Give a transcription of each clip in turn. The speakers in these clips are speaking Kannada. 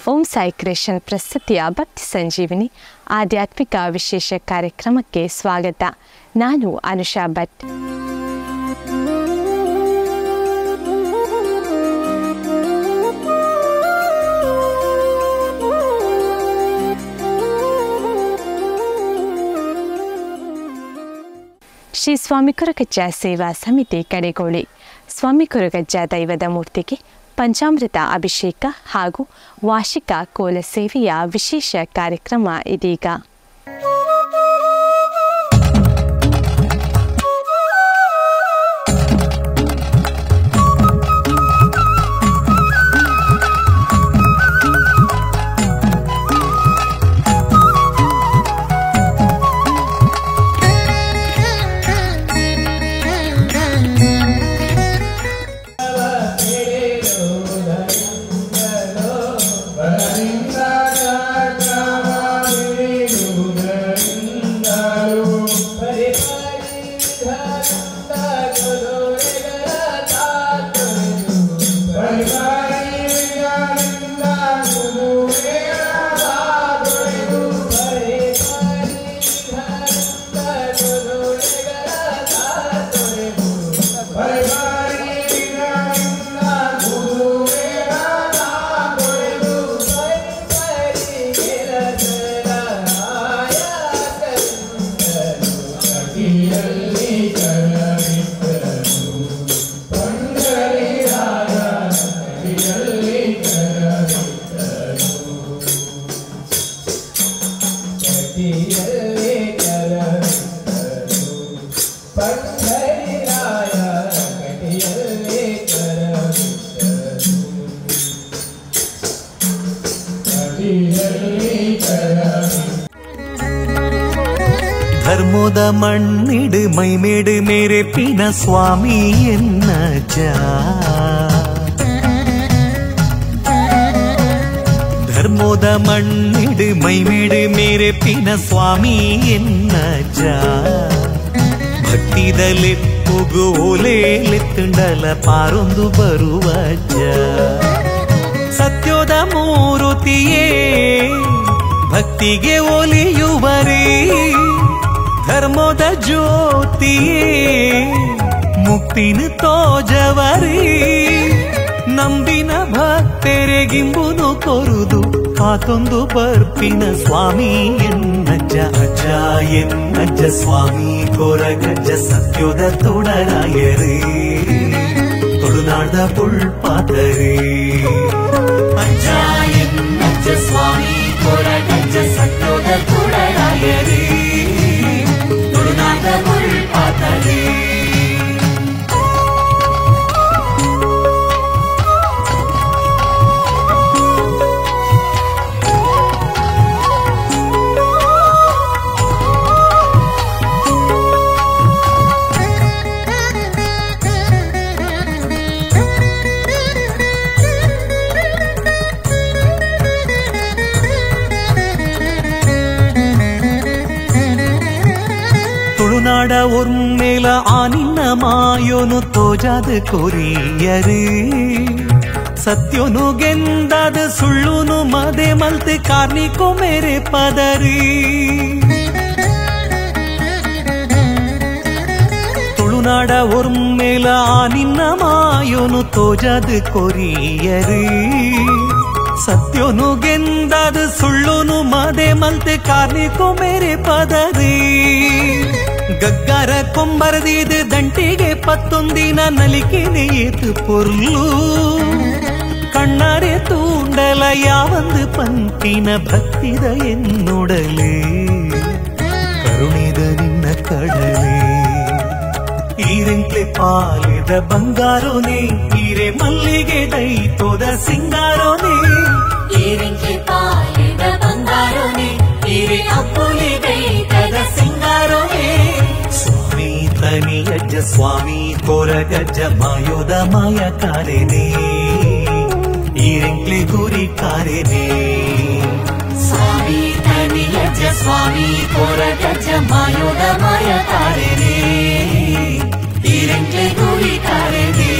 ಓಂ ಸಾಯಿ ಕ್ರಿಯೇಷನ್ ಪ್ರಸ್ತುತಿಯ ಭಕ್ತಿ ಸಂಜೀವಿನಿ ಆಧ್ಯಾತ್ಮಿಕ ವಿಶೇಷ ಕಾರ್ಯಕ್ರಮಕ್ಕೆ ಸ್ವಾಗತ. ನಾನು ಅನುಷಾ ಭಟ್. ಶ್ರೀ ಸ್ವಾಮಿ ಕೊರಗಜ್ಜ ಸೇವಾ ಸಮಿತಿ ಕಡೆಗೋಳಿ ಸ್ವಾಮಿ ಕೊರಗಜ್ಜ ದೈವದ ಮೂರ್ತಿಗೆ ಪಂಚಾಮೃತ ಅಭಿಷೇಕ ಹಾಗೂ ವಾರ್ಷಿಕ ಕೋಲ ಸೇವೆಯ ವಿಶೇಷ ಕಾರ್ಯಕ್ರಮ ಇದೀಗ. ಧರ್ಮದ ಮಣ್ಣಿಡು ಮೈಮೇಡು ಮೇರೆ ಪಿನ ಸ್ವಾಮಿ ಎನ್ನಜ್ಜ. ಧರ್ಮದ ಮಣ್ಣಿಡು ಮೈಮೇಡು ಮೇರೆ ಪಿನ ಸ್ವಾಮಿ ಎನ್ನಜ್ಜ. ಭಕ್ತಿದಲೆಪ್ಪುಗು ಓಲೇಲೆತ್ತುಂಡಲ ಪಾರೊಂದು ಬರುವಜ್ಜ. ಸತ್ಯದ ಮೂರುತಿಯೇ ಭಕ್ತಿಗೆ ಒಲಿಯುವರೇ. ಧರ್ಮದ ಜ್ಯೋತಿಯೇ ಮುಕ್ತಿನ ತೋಜವರೇ. ನಂಬಿನ ಭಕ್ತರೆಗಿಂಬುದು ಕೊರುದು ಕಾತೊಂದು ಬರ್ಪಿನ ಸ್ವಾಮಿ ಎನ್ನಜ್ಜ. ಅಜ್ಜ ಎನ್ನಜ್ಜ ಸ್ವಾಮಿ ಕೊರಗಜ್ಜ ಸತ್ಯದ ತೊಡರಾಯರೇ. ತೊಳುನಾಡ ಪುಳ್ಪಾತರೇ. ಅಜ್ಜ ಎನ್ನಜ್ಜ ಸ್ವಾಮಿ ಕೊರಗಜ್ಜ ಸತ್ಯದ ತೊಡರಾಯರೇ. ತುಳುನಾಡ ಪುಳ್ಪಾತರೇ. ತುಳುನಾಡ ಒರ್ಮೇಲ ಆನಿನ್ನ ಮಾಯೋನು ತೋಜಾದ ಕೊರಿಯರೇ. ಸತ್ಯೋನು ಗೆಂದಾದ ಸುಳ್ಳುನು ಮದೆ ಮಲ್ತೆ ಕಾರ್ನಿಕೋ ಮೇರೆ ಪದರಿ. ತುಳುನಾಡ ಒರ್ಮೇಲ ಆನಿನ್ನ ಮಾಯೋನು ತೋಜಾದ ಕೊರಿಯರೇ. ಸತ್ಯೋನು ಗೆಂದಾದ ಸುಳ್ಳುನು ಮದೆ ಮಲ್ತೆ ಕಾರ್ನಿಕೋ ಮೇರೆ ಪದರಿ. ಗಗ್ಗಾರ ಕೊಂಬರದಿದು ದಂಟಿಗೆ ಪತ್ತೊಂದಿನ ನಲಿಕೆನೆ ಏತು ಪೊರ್ಲು. ಕಣ್ಣಾರೆ ತೂಂಡಲ ಯಾವಂದು ಪಂಪಿನ ಭಕ್ತಿದ ಎನ್ನೊಡಲೆ. ಕರುಣಿದ ನಿನ್ನ ಕಡಲೆ. ಈರೆಂಕ್ಲೆ ಪಾಲಿದ ಬಂಗಾರೋನೆ. ಈರೆ ಮಲ್ಲಿಗೆ ದೈತೋದ ಸಿಂಗಾರೋನೆ. ಈರೆಂಕ್ಲೆ ಪಾಲಿದ ಬಂಗಾರೋನೆ. ಈರೆ ಅಪ್ಪುಲಿ ದೈತದ ಸಿಂಗಾರೋನೆ. ಸ್ವಾಮಿ ತನಿಯಜ್ಜ ಸ್ವಾಮಿ ಕೊರಗಜ್ಜ ಮಾಯೋದ ಮಾಯ ಕಾರೆನೆ. ಈರೆಂಕ್ಲೆ ಗುರಿ ಕಾರೆನೆ. ಸ್ವಾಮಿ ತನಿಯಜ್ಜ ಸ್ವಾಮಿ ಕೊರಗಜ್ಜ ಮಾಯೋದ ಮಾಯ ಕಾರೆನೆ. ಈರೆಂಕ್ಲೆ ಗುರಿ ಕಾರೆನೆ.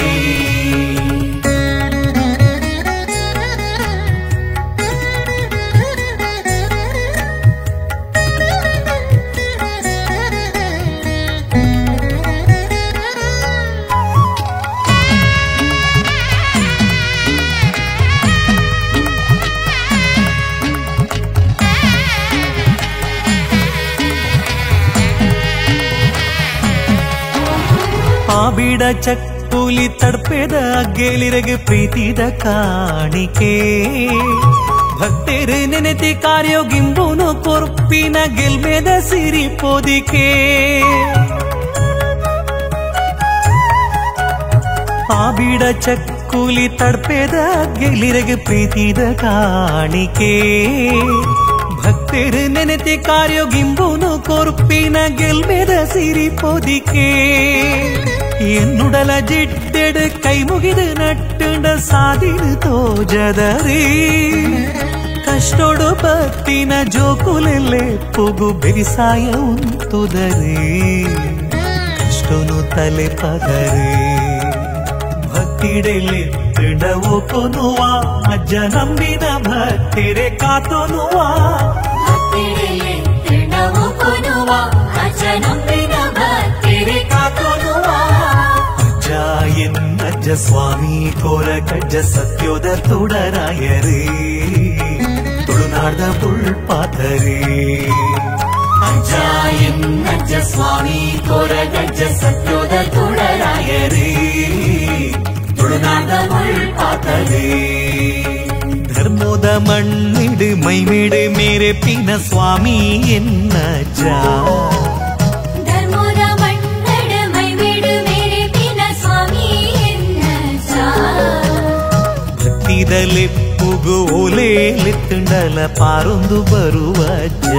ಆಬಿಡ ಚಕ್ಕುಲಿ ತಡ್ಪೆದ ಗೆಲಿರಗೆ ಪ್ರೀತಿದ ಕಾಣಿಕೆ ಭಕ್ತರು ನೆನೆತಿ ಕಾರ್ಯೋಗಿಂಬುನು ಕೊರ್ಪಿನ ಗೆಲ್ಮೆದ ಸಿರಿ ಪೋದಿಕೆ ಆಬಿಡ ಚಕ್ಕುಲಿ ತಡ್ಪೆದ ಗೆಲಿರಗೆ ಪ್ರೀತಿದ ಕಾಣಿಕೆ ಭಕ್ತರು ನೆನೆತಿ ಕಾರ್ಯೋಗಿಂಬುನು ಕೊರ್ಪಿನ ಗೆಲ್ಮೆದ ಸಿರಿ ಪೋದಿಕೆ ಎನ್ನುಡಲ ಜಿಡ್ಡೆಡು ಕೈ ಮುಗಿದ ನಟ್ಟುಂಡ ಸಾದಿರು ತೋಜದರಿ ಕಷ್ಟೋಡು ಬತ್ತಿನ ಜೋಕುಲೆಲ್ಲೆ ಪುಗು ಬೆರಿಸಾಯ ಉಂತುದರಿ ಕಷ್ಟನು ತಲೆ ಪದರೆ ಭಕ್ತಿಡೆಲೆ ತಿಂಡವು ಕೊನುವ ಅಜ್ಜ ನಂಬಿದ ಭಕ್ತಿರೆ ಕಾತೊನುವ ಭಕ್ತಿಡೆಲೆ ತಿಂಡವು ಕೊನುವ ಅಜ್ಜ ನಂಬಿದ ಭಕ್ತಿರೆ ಕಾತೊನುವ ಅಜ್ಜ ಎನ್ನಜ್ಜ ಸ್ವಾಮಿ ಕೋರಗಜ್ಜ ಸತ್ಯೋದ ತುಡರಾಯರೇ ತುಳುನಾಡ ಪುಳ್ಪಾತರೇ ಅಜ್ಜ ಎನ್ನಜ್ಜ ಸ್ವಾಮಿ ಕೋರಗಜ್ಜ ಸತ್ಯೋದ ತುಡರಾಯರೇ ತುಳುನಾಡ ಪುಳ್ಪಾತರೇ ಧರ್ಮೋದ ಮಣ್ಣಿಡು ಮೈಮಿಡು ಮೇರೆ ಪಿನ ಸ್ವಾಮಿ ಎನ್ನಜ್ಜ ಧರ್ಮೋದ ಮಣ್ಣಿಡು ಮೈಮಿಡು ಮೇರೆ ಪಿನ ಸ್ವಾಮಿ ಎನ್ನಜ್ಜ ಭಕ್ತಿದಲ್ಲಿ ಪುಗು ಓಲೇಲಿತ್ತುಂಡಲ ಪಾರೊಂದು ಬರುವ ಅಜ್ಜ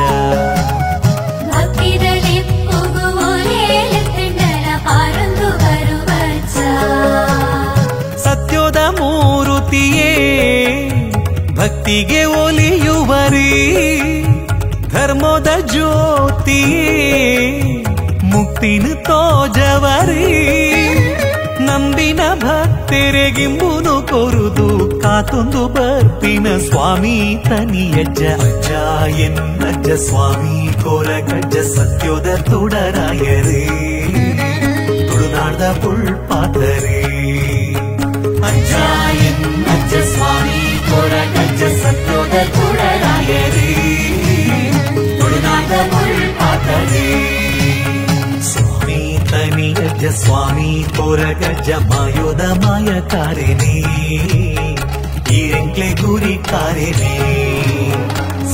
ಭಕ್ತಿದಲ್ಲಿ ಪುಗು ಓಲೇಲಿತ್ತುಂಡಲ ಪಾರೊಂದು ಬರುವ ಅಜ್ಜ ಸತ್ಯೋದ ಮೂರುತಿಯೇ ಭಕ್ತಿಗೆ ಒಲಿಯುವರಿ ಧರ್ಮದ ಜ್ಯೋತಿಯೇ ಮುಕ್ತಿನ ತೋಜವರಿ ನಂಬಿನ ಭಕ್ತರೆಗಿಂಬುನು ಕೊರುದು ಕಾತೊಂದು ಬರ್ಪಿನ ಸ್ವಾಮಿ ತನಿಯಜ್ಜ ಅಜ್ಜ ಎನ್ನಜ್ಜ ಸ್ವಾಮಿ ಕೋರಗಜ್ಜ ಸತ್ಯೋದ ತುಡರಾಯರೇ ತುಳುನಾಡ ಪುಳ್ಪಾತರೇ ಅಜ್ಜ ಎನ್ನಜ್ಜ ಸ್ವಾಮಿ ಕೋರಗಜ್ಜ ಸತ್ಯೋದ ತುಡರಾಯರೇ ತುಳುನಾಡ ಪುಳ್ಪಾತರೇ ಸ್ವಾಮಿ ತನಿಯಜ್ಜ ಸ್ವಾಮಿ ಕೋರಗಜ್ಜ ಮಾಯೋದ ಮಾಯಕಾರೆನೇ ಈರೆಂಕ್ಲೆ ಗುರಿ ಕಾರೆನೇ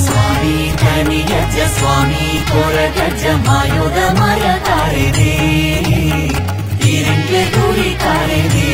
ಸ್ವಾಮಿ ತನಿಯಜ್ಜ ಸ್ವಾಮಿ ಕೋರಗಜ್ಜ ಮಾಯೋದ ಮಾಯಕಾರೆನೇ ಈರೆಂಕ್ಲೆ ಗುರಿ ಕಾರೆನೇ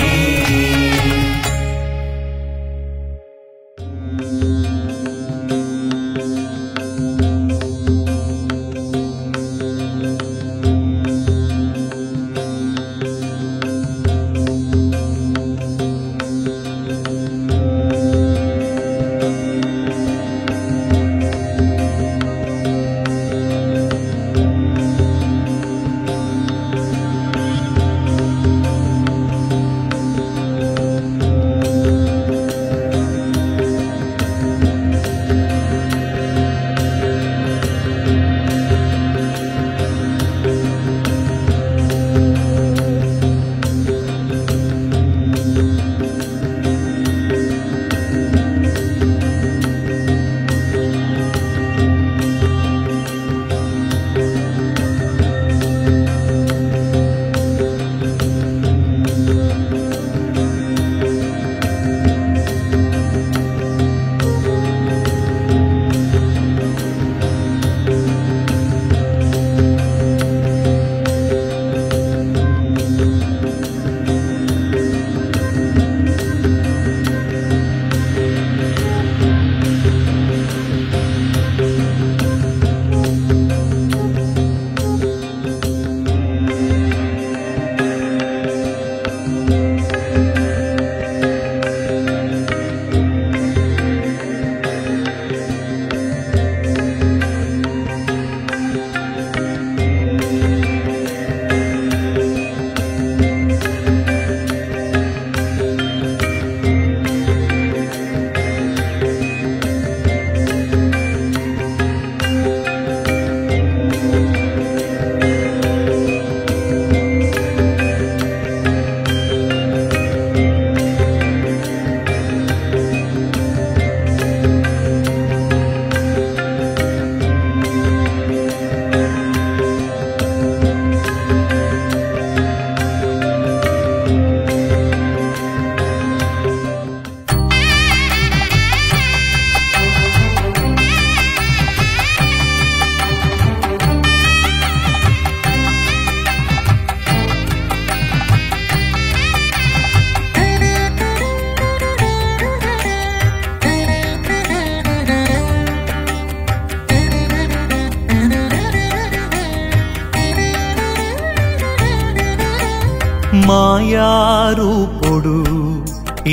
ಮಾಯಾರೂಪೊಡು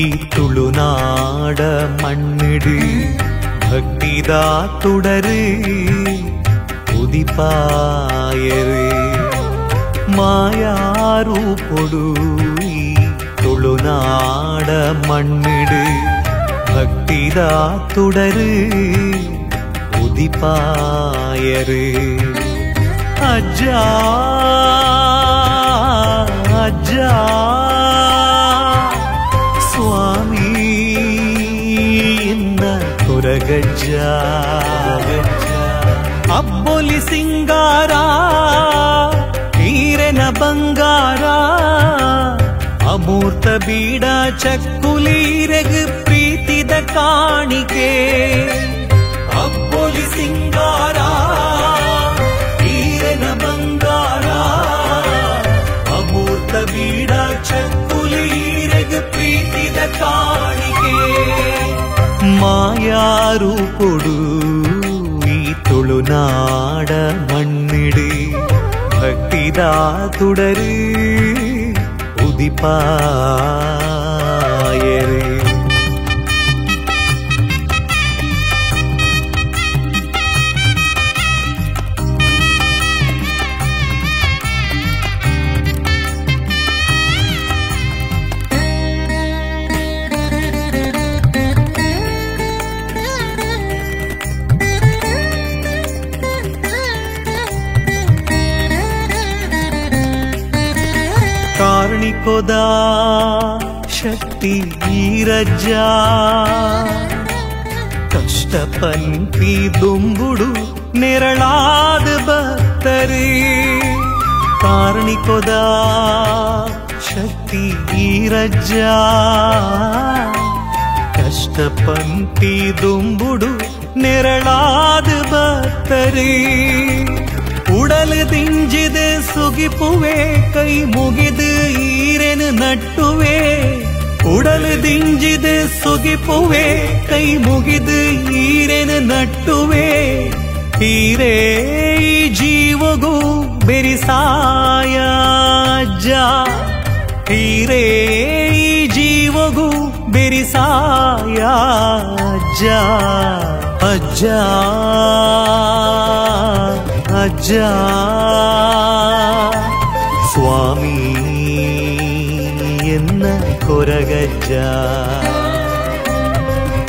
ಈ ತುಳುನಾಡ ಮಣ್ಣಿಡು ಭಕ್ತಿದ ತುಡರು ಉದಿಪಾಯರು ಮಾಯಾರೂಪೊಡು ಈ ತುಳುನಾಡ ಮಣ್ಣಿಡು ಭಕ್ತಿದ ತುಡರು ಉದಿಪಾಯರು ಅಜ್ಜ ಅಜ್ಜ ಸ್ವಾಮಿ ಎನ್ನ ಕೊರಗಜ್ಜ ಅಬ್ಬೊಲಿ ಸಿಂಗಾರ ಈರೆನ ಬಂಗಾರ ಅಮೂರ್ತ ಬೀಡ ಚಕ್ಕುಲೀರೆಗ್ ಪ್ರೀತಿದ ಕಾಣಿಕೆ ಅಬ್ಬೊಲಿ ಸಿಂಗಾರ ಈರೆನ ಬಂಗಾರ ಅಮೂರ್ತ ಬೀಡ ಚಕ್ಕುಲೀರೆಗ್ ಪ್ರೀತಿದ ಕಾಣಿಕೆ ಮಾಯಾರೂಪೊಡು ಈ ತುಳುನಾಡ ಮಣ್ಣಿಡು ಭಕ್ತಿದ ತುಡರು ಉದಿಪಾಯರು ಕಾರ್ಣಿಕೋದ ಶಕ್ತಿ ಈರಜ್ಜ ಕಷ್ಟ ಪಂಪಿ ದುಂಬುಡು ನೆರಳಾದ ಭಕ್ತರೇ ಕಾರ್ಣಿಕೋದ ಶಕ್ತಿ ಈರಜ್ಜ ಕಷ್ಟ ಪಂಪಿ ದುಂಬುಡು ನೆರಳಾದ ಭಕ್ತರೇ ಉಡಲು ದಿಂಜಿದ ಸುಗಿಪುವೆ ಕೈ ಮುಗಿದು ಈರೆನು ನಟ್ಟುವೆ ಉಡಲು ದಿಂಜಿದ ಸುಗಿಪುವೆ ಕೈ ಮುಗಿದು ಈರೆನು ನಟ್ಟುವೆ ಈರೇ ಈ ಜೀವಗೂ ಬೆರಿಸಾಯ ಅಜ್ಜ ಈರೇ ಈ ಜೀವಗೂ ಬೆರಿಸಾಯ ಅಜ್ಜ ಅಜ್ಜ ಅಜ್ಜ ಸ್ವಾಮಿ ಎನ್ನ ಕೊರಗಜ್ಜ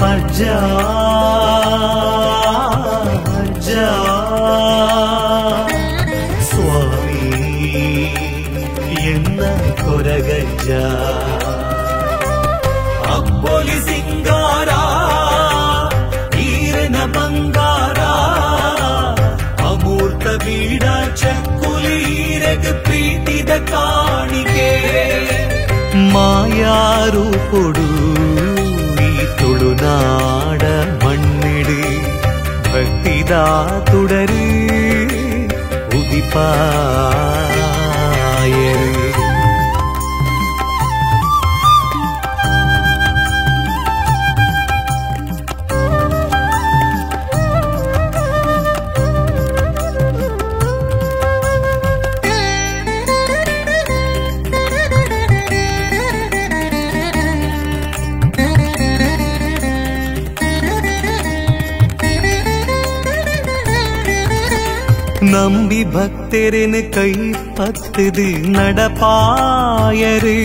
ಅಜ್ಜ ಅಜ್ಜ ಸ್ವಾಮಿ ಎನ್ನ ಕೊರಗಜ್ಜ ಅಬ್ಬೊಲಿ ಸಿಂಗಾರ ಈರೆನ ಬಂಗಾರ ಅಮೂರ್ತ ಬೀಡ ಚಕ್ಕುಲೀರೆಗ್ ಪ್ರೀತಿದ ಕಾಣಿಕೆ ಮಾಯಾರೂಪೊಡು ಈ ತುಳುನಾಡ ಮಣ್ಣಿಡು ಭಕ್ತಿದ ತುಡರು ಉದಿಪಾಯರು நம்பி பக்தரின் கை பத்துது நடப்பாயரு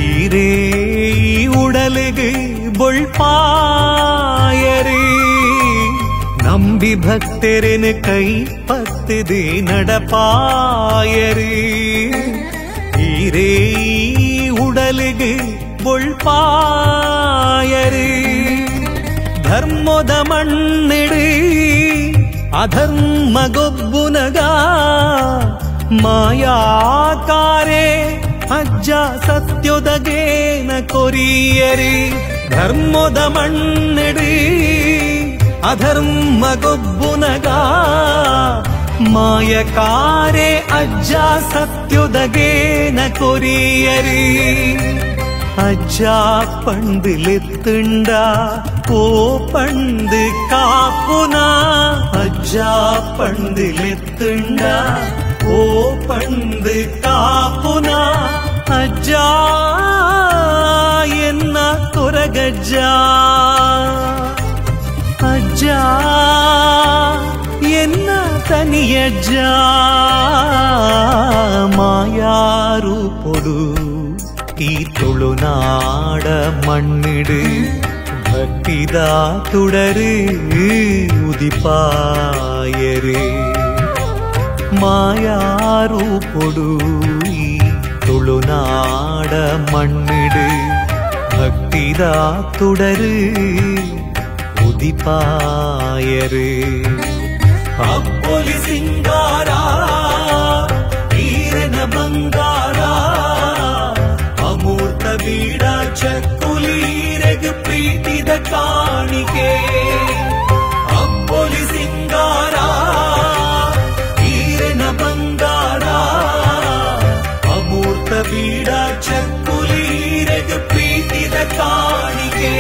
ஈரே உடலுகு பொள்பாயரு நம்பி பக்தரின் கை பத்துது நடப்பாயரு ஈரே உடலுகு பொள்பாயரு ಧರ್ಮದ ಮಣ್ಣಿಡು ಅಧರ್ಮಗೊಬ್ಬುನಗ ಮಾಯಾಕಾರೆ ಅಜ್ಜ ಸತ್ಯೊದಗೇನ ಕೊರಿಯರಿ ಧರ್ಮದ ಮಣ್ಣಿಡು ಅಧರ್ಮಗೊಬ್ಬುನಗ ಮಾಯಕಾರೆ ಅಜ್ಜ ಸತ್ಯೊದಗೇನ ಕೊರಿಯರಿ ಅಜ್ಜ ಪಂಡಿಲೆತ್ತುಂಡ ಓ ಪಂಡು ಕಾಪುನ ಅಜ್ಜ ಪಂಡಿಲೆತ್ತುಂಡ ஓ பண்டு காப்புனா அஜ்ஜா என்ன கொரகஜ்ஜா ಅಜ್ಜಾ ಎನ್ನ ತನಿಯಜ್ಜ ಮಾಯಾರು ಪೊಡು ಈ ತುಳುನಾಡ ಮಣ್ಣಿಡು ಭಕ್ತಿದ ತುಡರು ಉದಿಪಾಯರು ಮಾಯಾರು ಪೊಡು ಈ ತುಳುನಾಡ ಮಣ್ಣಿಡು ಭಕ್ತಿದ ತುಡರು ಉದಿಪಾಯರು ಅಪ್ಪೊಲಿ ಸಿಂಗಾರ ಈರನ ಬಂಗಾರ ಅಮೂರ್ತ ಬೀಡ ಚಕ್ಕುಲೀರೆಗೆ ಪ್ರೀತಿದ ಕಾಣಿಕೆ ಅಪ್ಪೊಲಿ ಸಿಂಗಾರ ಈರನ ಬಂಗಾರ ಅಮೂರ್ತ ಬೀಡ ಚಕ್ಕುಲೀರೆಗೆ ಪ್ರೀತಿದ ಕಾಣಿಕೆ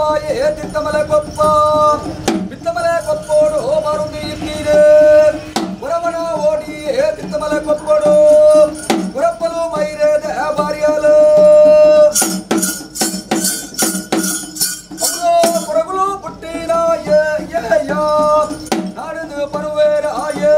ಕೊಪ್ಪಾಯೇ ತಿತ್ತಮಲೆ ಕೊಪ್ಪ ಬಿತ್ತಮಲೆ ಕೊಪ್ಪೋಡು ಮಾರುತಿ ಇದ್ದೀರೆ ಹೊರವನ ಓಡಿಯೇ ತಿತ್ತಮಲೆ ಕೊಪ್ಪೋಡು ಹೊರಪ್ಪಲು ಮೈರೇದ ಬಾರಿಯಲು ಹೊರಗುಲು ಪುಟ್ಟಿನ ನಾಡಿದು ಪರುವೇರಾಯೇ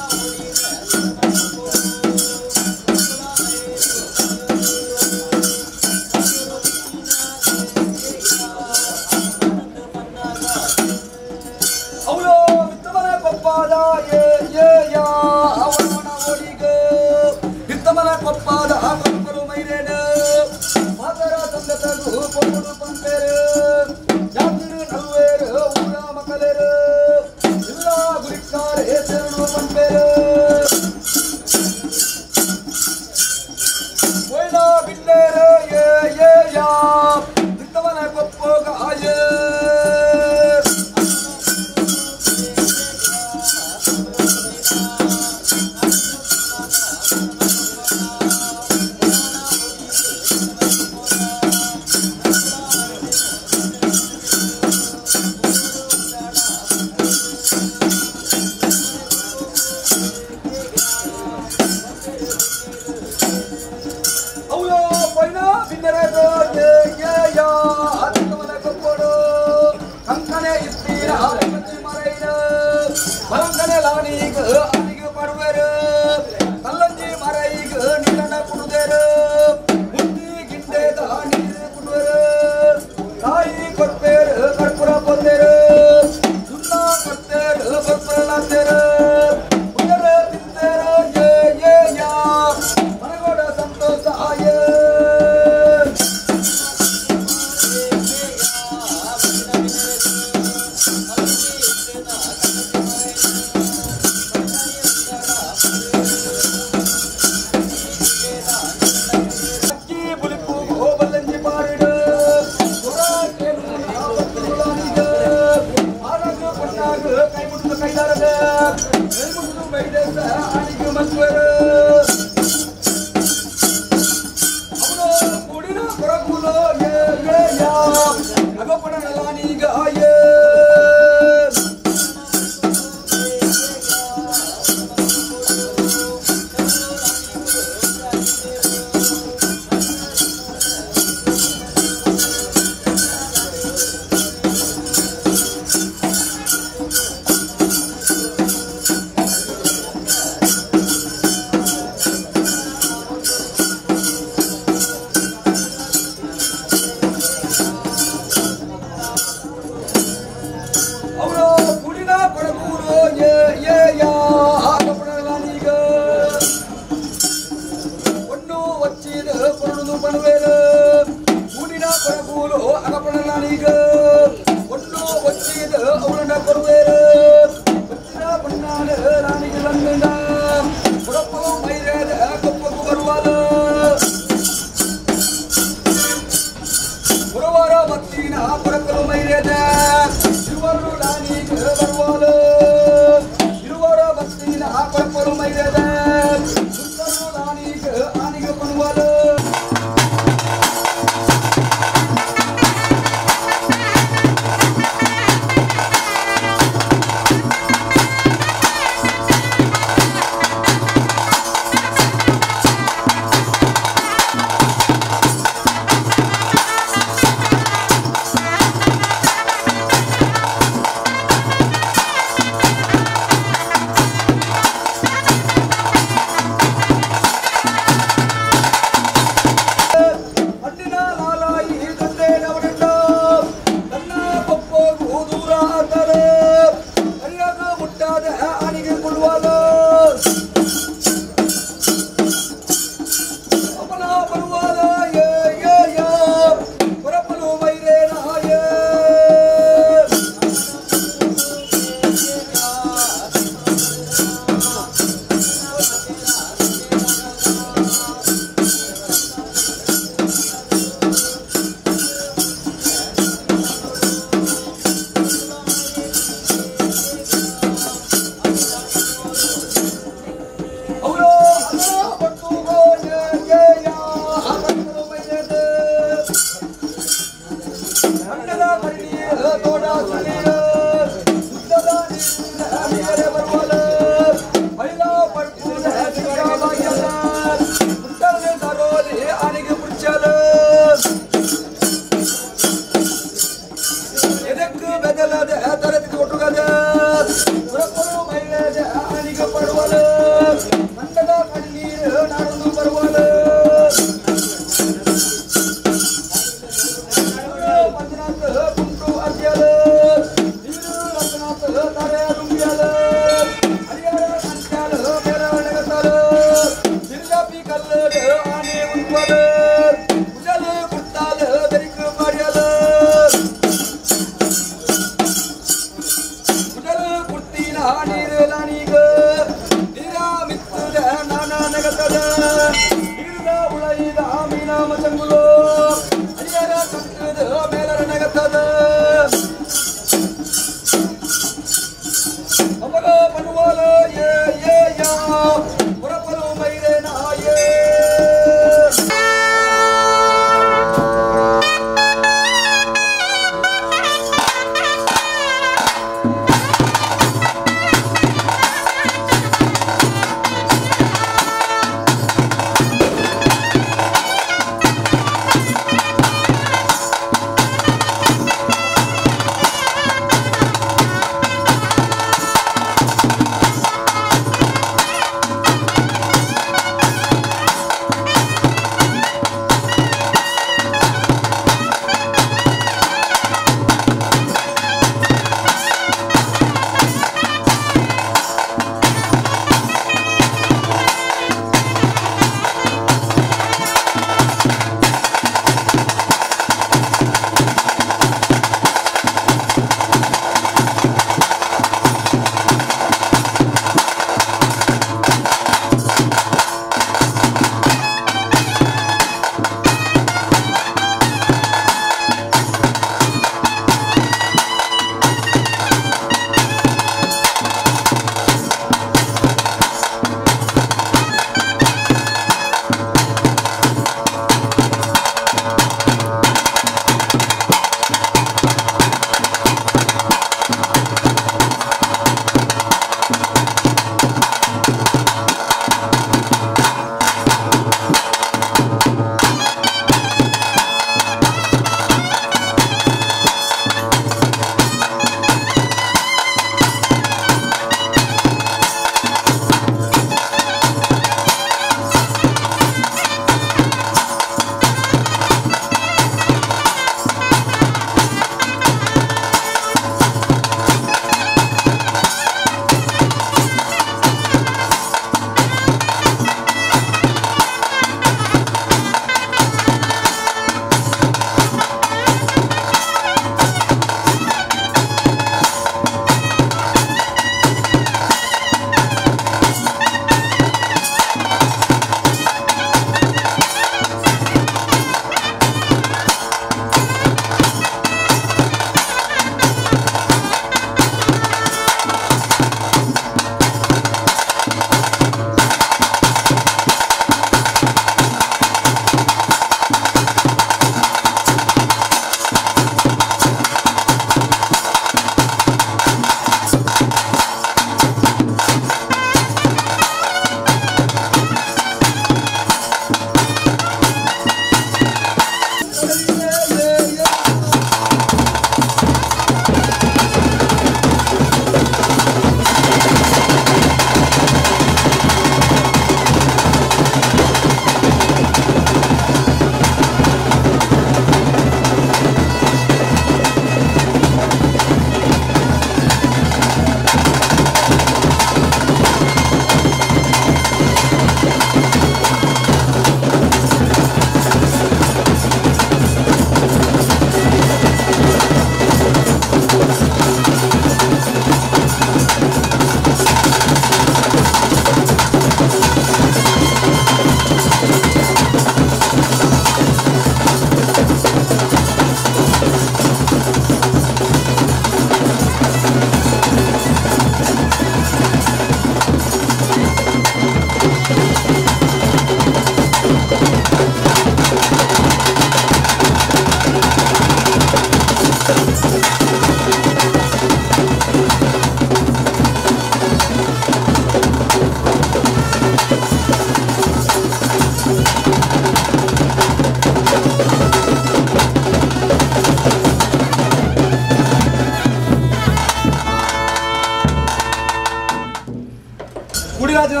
ಕುಡಿರಾಜನ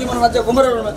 ನಿಮ್ಮ ರಾಜ್ಯ ಕುಂಬರವಣ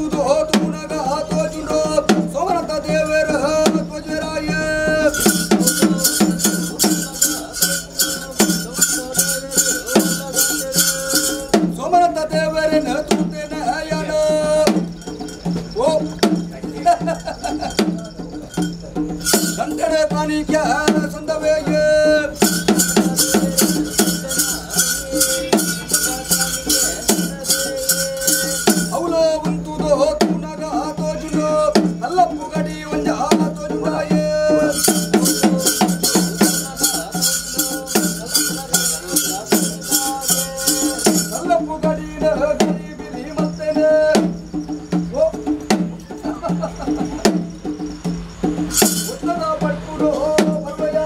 ಉಂತುದು ತೂನಗ ತೋಜುಂಡೋ ಸೋಮನಂತ ದೇವರ ಧ್ವಜರಾಯ ಸೋಮನಂತ ದೇವರನ್ನ ತೂತೇನ ಯಾನ ಓ ಸಂತಡೆ ಕಾಣಿಕ್ಯ ಸಂದವೇಯ ಅವಲೋ ಉಂತುದು ತೂನಗ ತೋಜುಂಡೋ ಅಲ್ಲಪ್ಪು ಗಡಿ ಒಂಜ ತೋಜುಂಡಾಯ ಅಲ್ಲಪ್ಪು ಗಡಿನ ಗಡಿ ಬಿಲಿ ಮತ್ತೇನೆ ಓ ಉತ್ತದ ಪಟ್ಟುಡು ಪರ್ವಯ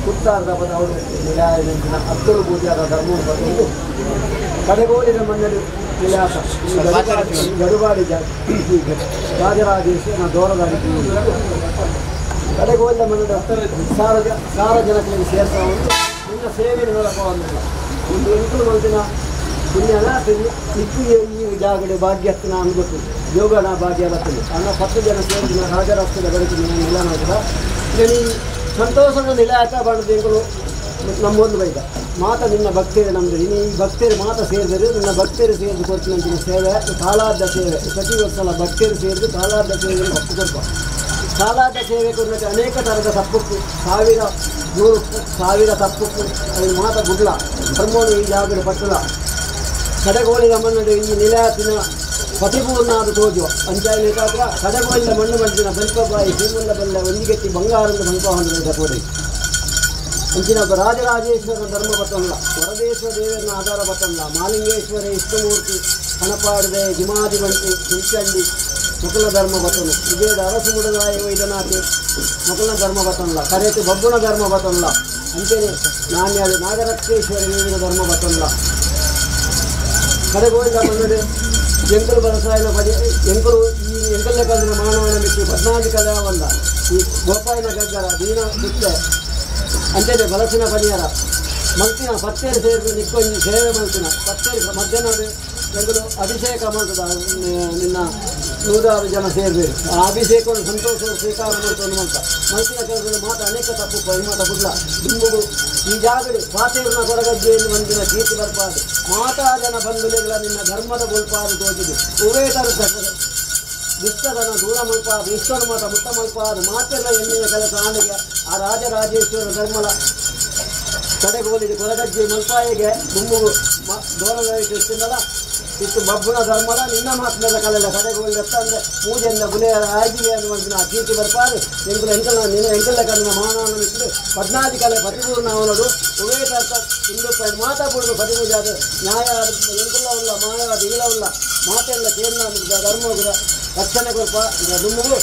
ಕುತ್ತಾರದ ಅವರು ನಿರಾಯನ ಅಬ್ದುಲ್ ಪೂಜಾದ ಧರ್ಮವನ್ನು ಬಂದು ಕಡೆಗೋಲಿನ ಮಣ್ಣಲ್ಲಿ ವಿಲಾಸ ಗಡುಬಾಡಿ ರಾಜರಾಜೇಶ್ವರನ ದೂರದಾಗಿ ಕಡೆಗೋಲಿನ ಮಣ್ಣಲ್ಲಿ ಸಾರ್ವಜನಿಕರಿಗೆ ಸೇರ್ತಾ ಉಂಟು ನಿನ್ನ ಸೇವೆ ಮೂಲಕವಾಗಿಲ್ಲ ಒಂದು 8 ಮಂದಿನ ಪುಣ್ಯನ ಇಕ್ಕಿಗೆ ಈ ಜಾಗಡೆ ಭಾಗ್ಯತ್ತಿನ ಅನ್ಗೊತ್ತು ಯೋಗನ ಭಾಗ್ಯ ಬರ್ತದೆ ಅನ್ನ 10 ಜನ ಸೇರಿದ ರಾಜರಾಷ್ಟ್ರದ ಬೆಳಕಿನ ನೆಲ ನೋಡಿದ ನೀ ಸಂತೋಷದ ನಿಲಾಯಕ ಬಣ್ಣದಿಂಗಳು ನಮ್ಮೊಂದು ಬೈದ ಮಾತ ನಿನ್ನ ಭಕ್ತಿಯರು ನಮ್ಮದು ನೀನು ಈ ಭಕ್ತಿಯರು ಮಾತ ಸೇರಿದರೆ ನಿನ್ನ ಭಕ್ತಿಯರು ಸೇರಿದು ಕೊಡ್ತೀನಂತಿನ ಸೇವೆ ಕಾಲಾರ್ಧ ಸೇವೆ ಪ್ರತಿ ವರ್ಷ ಭಕ್ತಿಯರು ಸೇರಿದು ಕಾಲಾರ್ಧ ಸೇವೆಯನ್ನು ಹತ್ತು ಕೊಡ್ಪ ಕಾಲಾರ್ಧ ಸೇವೆ ಕೊಡಲಿಕ್ಕೆ ಅನೇಕ ಥರದ ತಪ್ಪುಕ್ಕು 1000 ತಪ್ಪುಕ್ಕು ಅದು ಮಾತ ಗುಡ್ಲ ಧರ್ಮವನ್ನು ಈ ಜಾಗದ ಪಟ್ಟಲ ಕಡೆಗೋಲಿನ ಮಣ್ಣು ಈ ನಿಲಾಯತಿನ ಪತಿಪೂರ್ಣಾದ ತೋಜುವ ಅಂಚಾಯಿ ನೇತಾತ್ರ ಕಡೆಗೋಲಿನ ಮಣ್ಣು ಮಣ್ಣಿನ ಬಲ್ಪಬಾಯಿ ಭೀಮುಲ್ಲ ಬಲ್ಲ ಒಂದಿಗೆತ್ತಿ ಬಂಗಾರದ ಬಂಪ ಹೊಂದಿದ ಕೋಡಿ ಅಂಚಿನ ರಾಜರಾಜೇಶ್ವರನ ಧರ್ಮ ಬತ್ತಲ್ಲ ವರದೇಶ್ವರ ದೇವರನ್ನ ಆಧಾರ ಬತ್ತಲ್ಲ ಮಾಲಿಂಗೇಶ್ವರ ವಿಷ್ಣುಮೂರ್ತಿ ಹಣಪಾಡಿದೆ ಹಿಮಾದಿ ಬಂಟು ಹುಲ್ಚಂಡಿ ಮೊಕಲ ಧರ್ಮ ಬತ್ತಲ್ಲ ವಿಜಯದ ಅರಸು ಮುಡದಾಯ ವೈದ್ಯನಾಥಿ ಮೊಕಲ ಧರ್ಮ ಬತ್ತಲ್ಲ ಕರೆತು ಬಬ್ಬುಣ ಧರ್ಮ ಬತ್ತಲ್ಲ ಅಂಚೆನೆ ನಾಣ್ಯಾದ ನಾಗರಕ್ಷೇಶ್ವರ ದೇವಿನ ಧರ್ಮ ಬತ್ತಲ್ಲ ಕಡೆಗೋಲಿನ ಮಣ್ಣು ಎಂಕಲು ಬರಸಾಯನ ಎಂಕಲು ಈ ಎಂಕಲ್ಲೆ ಕಂದಿನ ಮಾನವನ ಮಿಟ್ಟು 14 ಕಲೆಯವಲ್ಲ ಈ ಗೋಪಾಯಿನ ಗಗ್ಗರ ದೀನ ಬಿಟ್ಟೆ ಅಂತೆಯೇ ಬಲಸಿನ ಪನಿಯರ ಮಲ್ತಿನ ಪತ್ತೇರು ಸೇರಿದು ನಿಕ್ಕೊಂದು ಸೇವೆ ಮಲ್ತಿನ ಪತ್ತೇರು ಮಧ್ಯಾಹ್ನ ಎಂಕಲು ಅಭಿಷೇಕ ಮಾಡ್ತದ ನಿನ್ನ 100 ಜನ ಸೇರಬೇಕು ಆ ಅಭಿಷೇಕವನ್ನು ಸಂತೋಷ ಸ್ವೀಕಾರ ಮಾಡ್ಕೊಂಡು ಮಲ್ತಿನ ಕೆಲಸದಲ್ಲಿ ಮಾತ ಅನೇಕ ತಪ್ಪು ಮಾತ ಬುಡ್ಲ ದುಂಬುಡು ಈ ಜಾಗಡಿ ಪಾತೇರಿನ ಕೊರಗಜ್ಜೆಯಲ್ಲಿ ಒಂದಿನ ಕೀರ್ತಿ ಬರ್ಪಾದು ಮಾತಾ ಜನ ಬಂಧುಗಳ ನಿನ್ನ ಧರ್ಮದ ಬೊಲ್ಪಾದು ತೋಚಿದೆ ಉವೇ ತರುತ್ತದೆ ದುಷ್ಟದನ ದೂರ ಮಲ್ಪಾದು ಇಷ್ಟೊಂದು ಮಾತ ಮುಟ್ಟ ಮಲ್ಪಾದು ಮಾತೆಲ್ಲ ಎಣ್ಣಿನ ಕೆಲಸ ಆನೆಗೆ ಆ ರಾಜರಾಜೇಶ್ವರ ಧರ್ಮದ ಕಡೆಗೋಲಿಗೆ ಕೊರಗಜ್ಜೆ ಮಲ್ಪಾಯಿಗೆ ದುಂಬು ದೂರದಲ್ಲಿ ಇಷ್ಟಿಂದಲ್ಲ ಇಷ್ಟು ಬಬ್ಬುಣ ಧರ್ಮದ ನಿನ್ನ ಮಾತಿನ ಕಲೆಲ್ಲ ಕಡೆಗೋಲಿ ಎತ್ತಂದ್ರೆ ಪೂಜೆಯಿಂದ ಬುಲೆಯರ ಆಗಿ ಅನ್ನುವಂಥ ಆ ಕೀರ್ತಿ ಬರ್ಪಾದು ನಿನ್ನ ಎಂಕಲ್ಲ ಕಣ್ಣಿನ ಮಾನವನ್ನು ಇಟ್ಟು 14 ಕಲೆ ಪತಿಪೂರ್ಣ ಅವನದು ಉವೇ ತರ್ಕ ಇಂದು ಮಾತಾಡುವುದು ಪತಿಪೂಜಾದ ನ್ಯಾಯ ಎಂಕಲ್ಲ ಉಲ್ಲ ಮಾಯವಾದ ಇಲ್ಲ ಉಲ್ಲ ಮಾತೆಲ್ಲ ಕೇಂದ್ರ ಧರ್ಮದ ರಕ್ಷಣೆ ಕೊಲ್ಪ ದುಮ್ಮು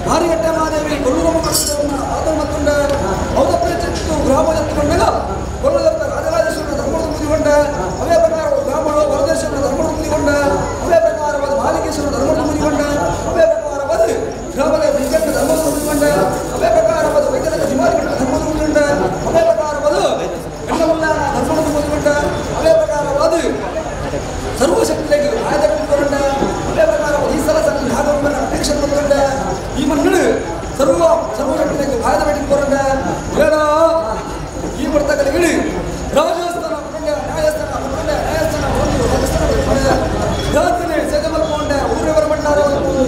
ಭಾರಿಗಟ್ಟೆ ಮಾದೇವಿ ಕೊಲ್ಲೂರಮ್ಮ ಆತನ ಮತ್ತೊಂಡ ಔದಪ್ಪನ ಚಿತ್ತು ಗ್ರಾಮ ಎತ್ತುಕೊಂಡಾಗ ಕೊಲ್ಲೂರಪ್ಪ ರಾಜರಾಜೇಶ್ವರನ ಧರ್ಮದ ಮುಗಿಕೊಂಡ ಅವೇ ಪ್ರಕಾರ ಗ್ರಾಮಗಳು ವರದೇಶ್ವರನ ಧರ್ಮದ ಮುಗಿಕೊಂಡ ಅವೇ ಪ್ರಕಾರವಾದ ಮಾಲಿಕೇಶ್ವರನ ಧರ್ಮದ ಮುಗಿಕೊಂಡ ಅವೇ ಪ್ರಕಾರವಾದ ಗ್ರಾಮದ ವೆಂಕಟ ಧರ್ಮದ ಮುಗಿಕೊಂಡ ಅವೇ ಪ್ರಕಾರವಾದ ವೈದ್ಯರ ಜಿಮಾರಿಗಟ್ಟ ಧರ್ಮದ ಮುಗಿಕೊಂಡ ಅವೇ ಪ್ರಕಾರವಾದ ಹೆಣ್ಣಮುಲ್ಲಾನ ಧರ್ಮದ ಮುಗಿಕೊಂಡ ಅವೇ ಪ್ರಕಾರವಾದ ಸರ್ವಶಕ್ತಿಗೆ ಆಯ್ದ ಕೊಂಡ ಅವೇ ಪ್ರಕಾರವಾದ ಈ ಸಲ ಸಣ್ಣ ಭಾಗವನ್ನ ಅಪೇಕ್ಷೆ ಕೊಂಡ ಈ ಮಣ್ಣು ಸರ್ವಶಕ್ತಿಗೆ ಆಯ್ದ ಬೇಡಿಕೊಂಡ ಹೇಳ ಈ ಬರ್ತಗಲಿಗೆ ರಾಜಸ್ಥಾನ ನ್ಯಾಯಸ್ಥಾನ ನ್ಯಾಯಸ್ಥಾನ ಒಂದು ರಾಜಸ್ಥಾನ ಜಾತಿನೇ ಸೇಗಮಲ್ಕೊಂಡ ಊರವರ ಮಣ್ಣಾರ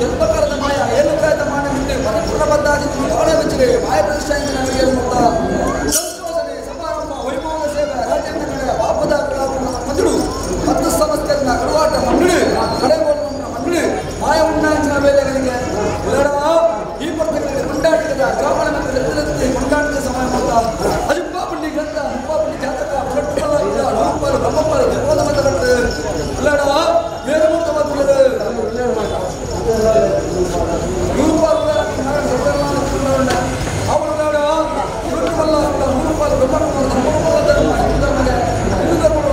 ಎಲ್ಪಕಾರದ ಮಾಯ ಏನು ಕಾಯ್ದ ಮಾನ ಮುಂದೆ ಪದಪೂರ್ಣಬದ್ಧಾದಿತ್ತು ಆಳ ಮೆಚ್ಚುಗೆ ಮಾಯ ಪ್ರತಿಷ್ಠಾನ ನನಗೆ ಸಂಶೋಧನೆ ಸಮಾರಂಭ ವೈಭವದ ಸೇವೆ ರಾಜ್ಯದ ಕಡೆ ಪಾಪದ ಮದುಳು 10 ಸಂಸ್ಥೆಯನ್ನ ಕಡುವಾಟ ಮಣ್ಣು ಕಡೆಗೋಲ ಮಣ್ಣು ಮಾಯ ಉಂಡಾಂಚಿನ ವೇಳೆಗಳಿಗೆ ಈ ಬರ್ತಗಲಿಗೆ ಕೊಂಡಾಟದ ಗ್ರಾಮಣ ಮತ್ತು ಕೊಂಡಾಟದ ಸಮಯ ಮೊತ್ತ ಅಜುಪ್ಪಾಪುಂಡಿ ಗ್ರಂಥ ಮುಪ್ಪಾಪುಂಡಿ ಜಾತಕ ರೂಪಾಲು ಬ್ರಹ್ಮಪಾಲು ಜಪೋದ ಮತಗಟ್ಟು ಇಲ್ಲಡ ಬೇರೆ ಮುಕ್ತವಾದ ಅವಳು ಇರುತ್ತಲ್ಲ 3 ರೂಪಾಯಿ ಬ್ರಹ್ಮ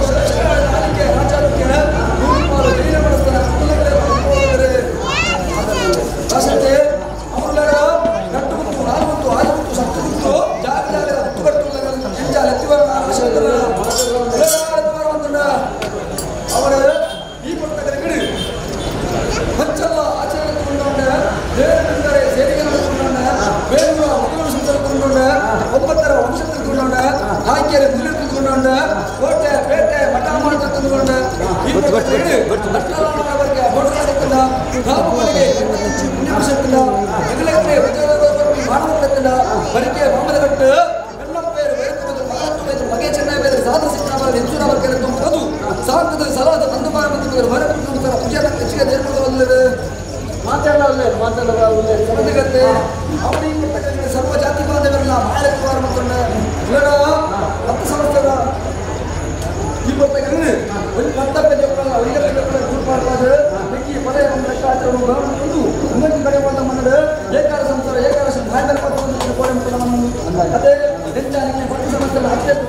ಶ್ರೇಷ್ಠವಾದ ಆಲಿಕೆ ರಾಜಾಲಿಕೆ 3 ರೂಪಾಯಿ ಜೈನ ಬಳಸ್ತಾರೆ ಭಾಷೆ ಅವಳ ಗಟ್ಟು ಗುತ್ತು ನಾಲ್ಕು ಗುತ್ತು ಆರು ಗುತ್ತು ಸತ್ತು ಗುತ್ತು ಜಾಗ ಜಾಗದ ಹುಟ್ಟುಗಟ್ಟು ಹೆಂಜಾಲ ಎತ್ತಿವರ ಅವರ ಈ ಪುಸ್ತಕಗಳು ಹಚ್ಚಲ್ಲ ಆಚರಣೆ ತಗೊಂಡ ಬೇರೆ ಸೇರಿಗೆ ನಡೆದುಕೊಂಡ ಬೇರೂರ ಮಕ್ಕಳು ಸಂತಕೊಂಡ 9ರ ವಂಶ ತೆಗೆದುಕೊಂಡ ಆಯ್ಕೆಯ ಮುಗಿಲು ತೆಗೆದುಕೊಂಡ ಕೋಟೆ ಪೇಟೆ ಮಠ ಮಾಡ್ತಾ ತಂದುಕೊಂಡ ಈ ಪುಸ್ತಕಗಳಿಗೆ ಬೋಟಗಾಡಿಲ್ಲ ರಾಮಗಳಿಗೆ ಪುಣ್ಯಾಂಶಕ್ಕಿಲ್ಲ ಹೆಗಲಕ್ಕೆ ಮಾಡುವುದಕ್ಕಿಲ್ಲ ಬರಿಕೆ ಮಾಮಲಗಟ್ಟು ಹೆಣ್ಣಪ್ಪೇರು ಬೇರೆ ಮಗೆ ಚೆನ್ನಾಗಿ ಬೇರೆ ಸಾಧನ ಸಿಕ್ಕ ಹೆಚ್ಚಿನ ಬಗ್ಗೆ ಅದು ಸಾಧದ ಸಲಾದ ನಂದಮಾರ ಮತ್ತು ಹೊರಗುತ್ತರ ಪೂಜಾರ ಹೆಚ್ಚಿಗೆ ನೇರ್ಪಡವಲ್ಲದೆ ಮಾತಾಡಲ್ಲ ಸಮಂದಿಗತ್ತೆ ಅವರ ಈ ಪುಸ್ತಕಗಳಿಗೆ ಸರ್ವ ಜಾತಿ ಬಾಂಧವರನ್ನ ಮಾಯಕವಾರ ಮತ್ತು 10 ಸಂವತ್ಸರ ಈ ಪುಸ್ತಕಗಳಲ್ಲಿ ಒಂದು ಕರ್ತವ್ಯ ಜಪ್ಪಲ್ಲ ಅವರಿಗೆ ಗುರುಪಾಡ್ಬಾರ್ದು ಬೆಂಕಿ ಪದೇ ಲೆಕ್ಕಾಚಾರ ಗಮನಿಸಿಕೊಂಡು ಇನ್ನೊಂದು ಕಡೆ ಬಂದ ಮನ್ನಡೆ ಏಕಾರ ಸಂಸಾರ ಏಕಾದಶ ಭಾಯದಲ್ಲಿ ಪಟ್ಟು ಕೋಡೆ ಮುಟ್ಟದ ಅದೇ ಹೆಚ್ಚಾನಿಗೆ 10 ಸಂವತ್ಸರ ಅತ್ಯಂತ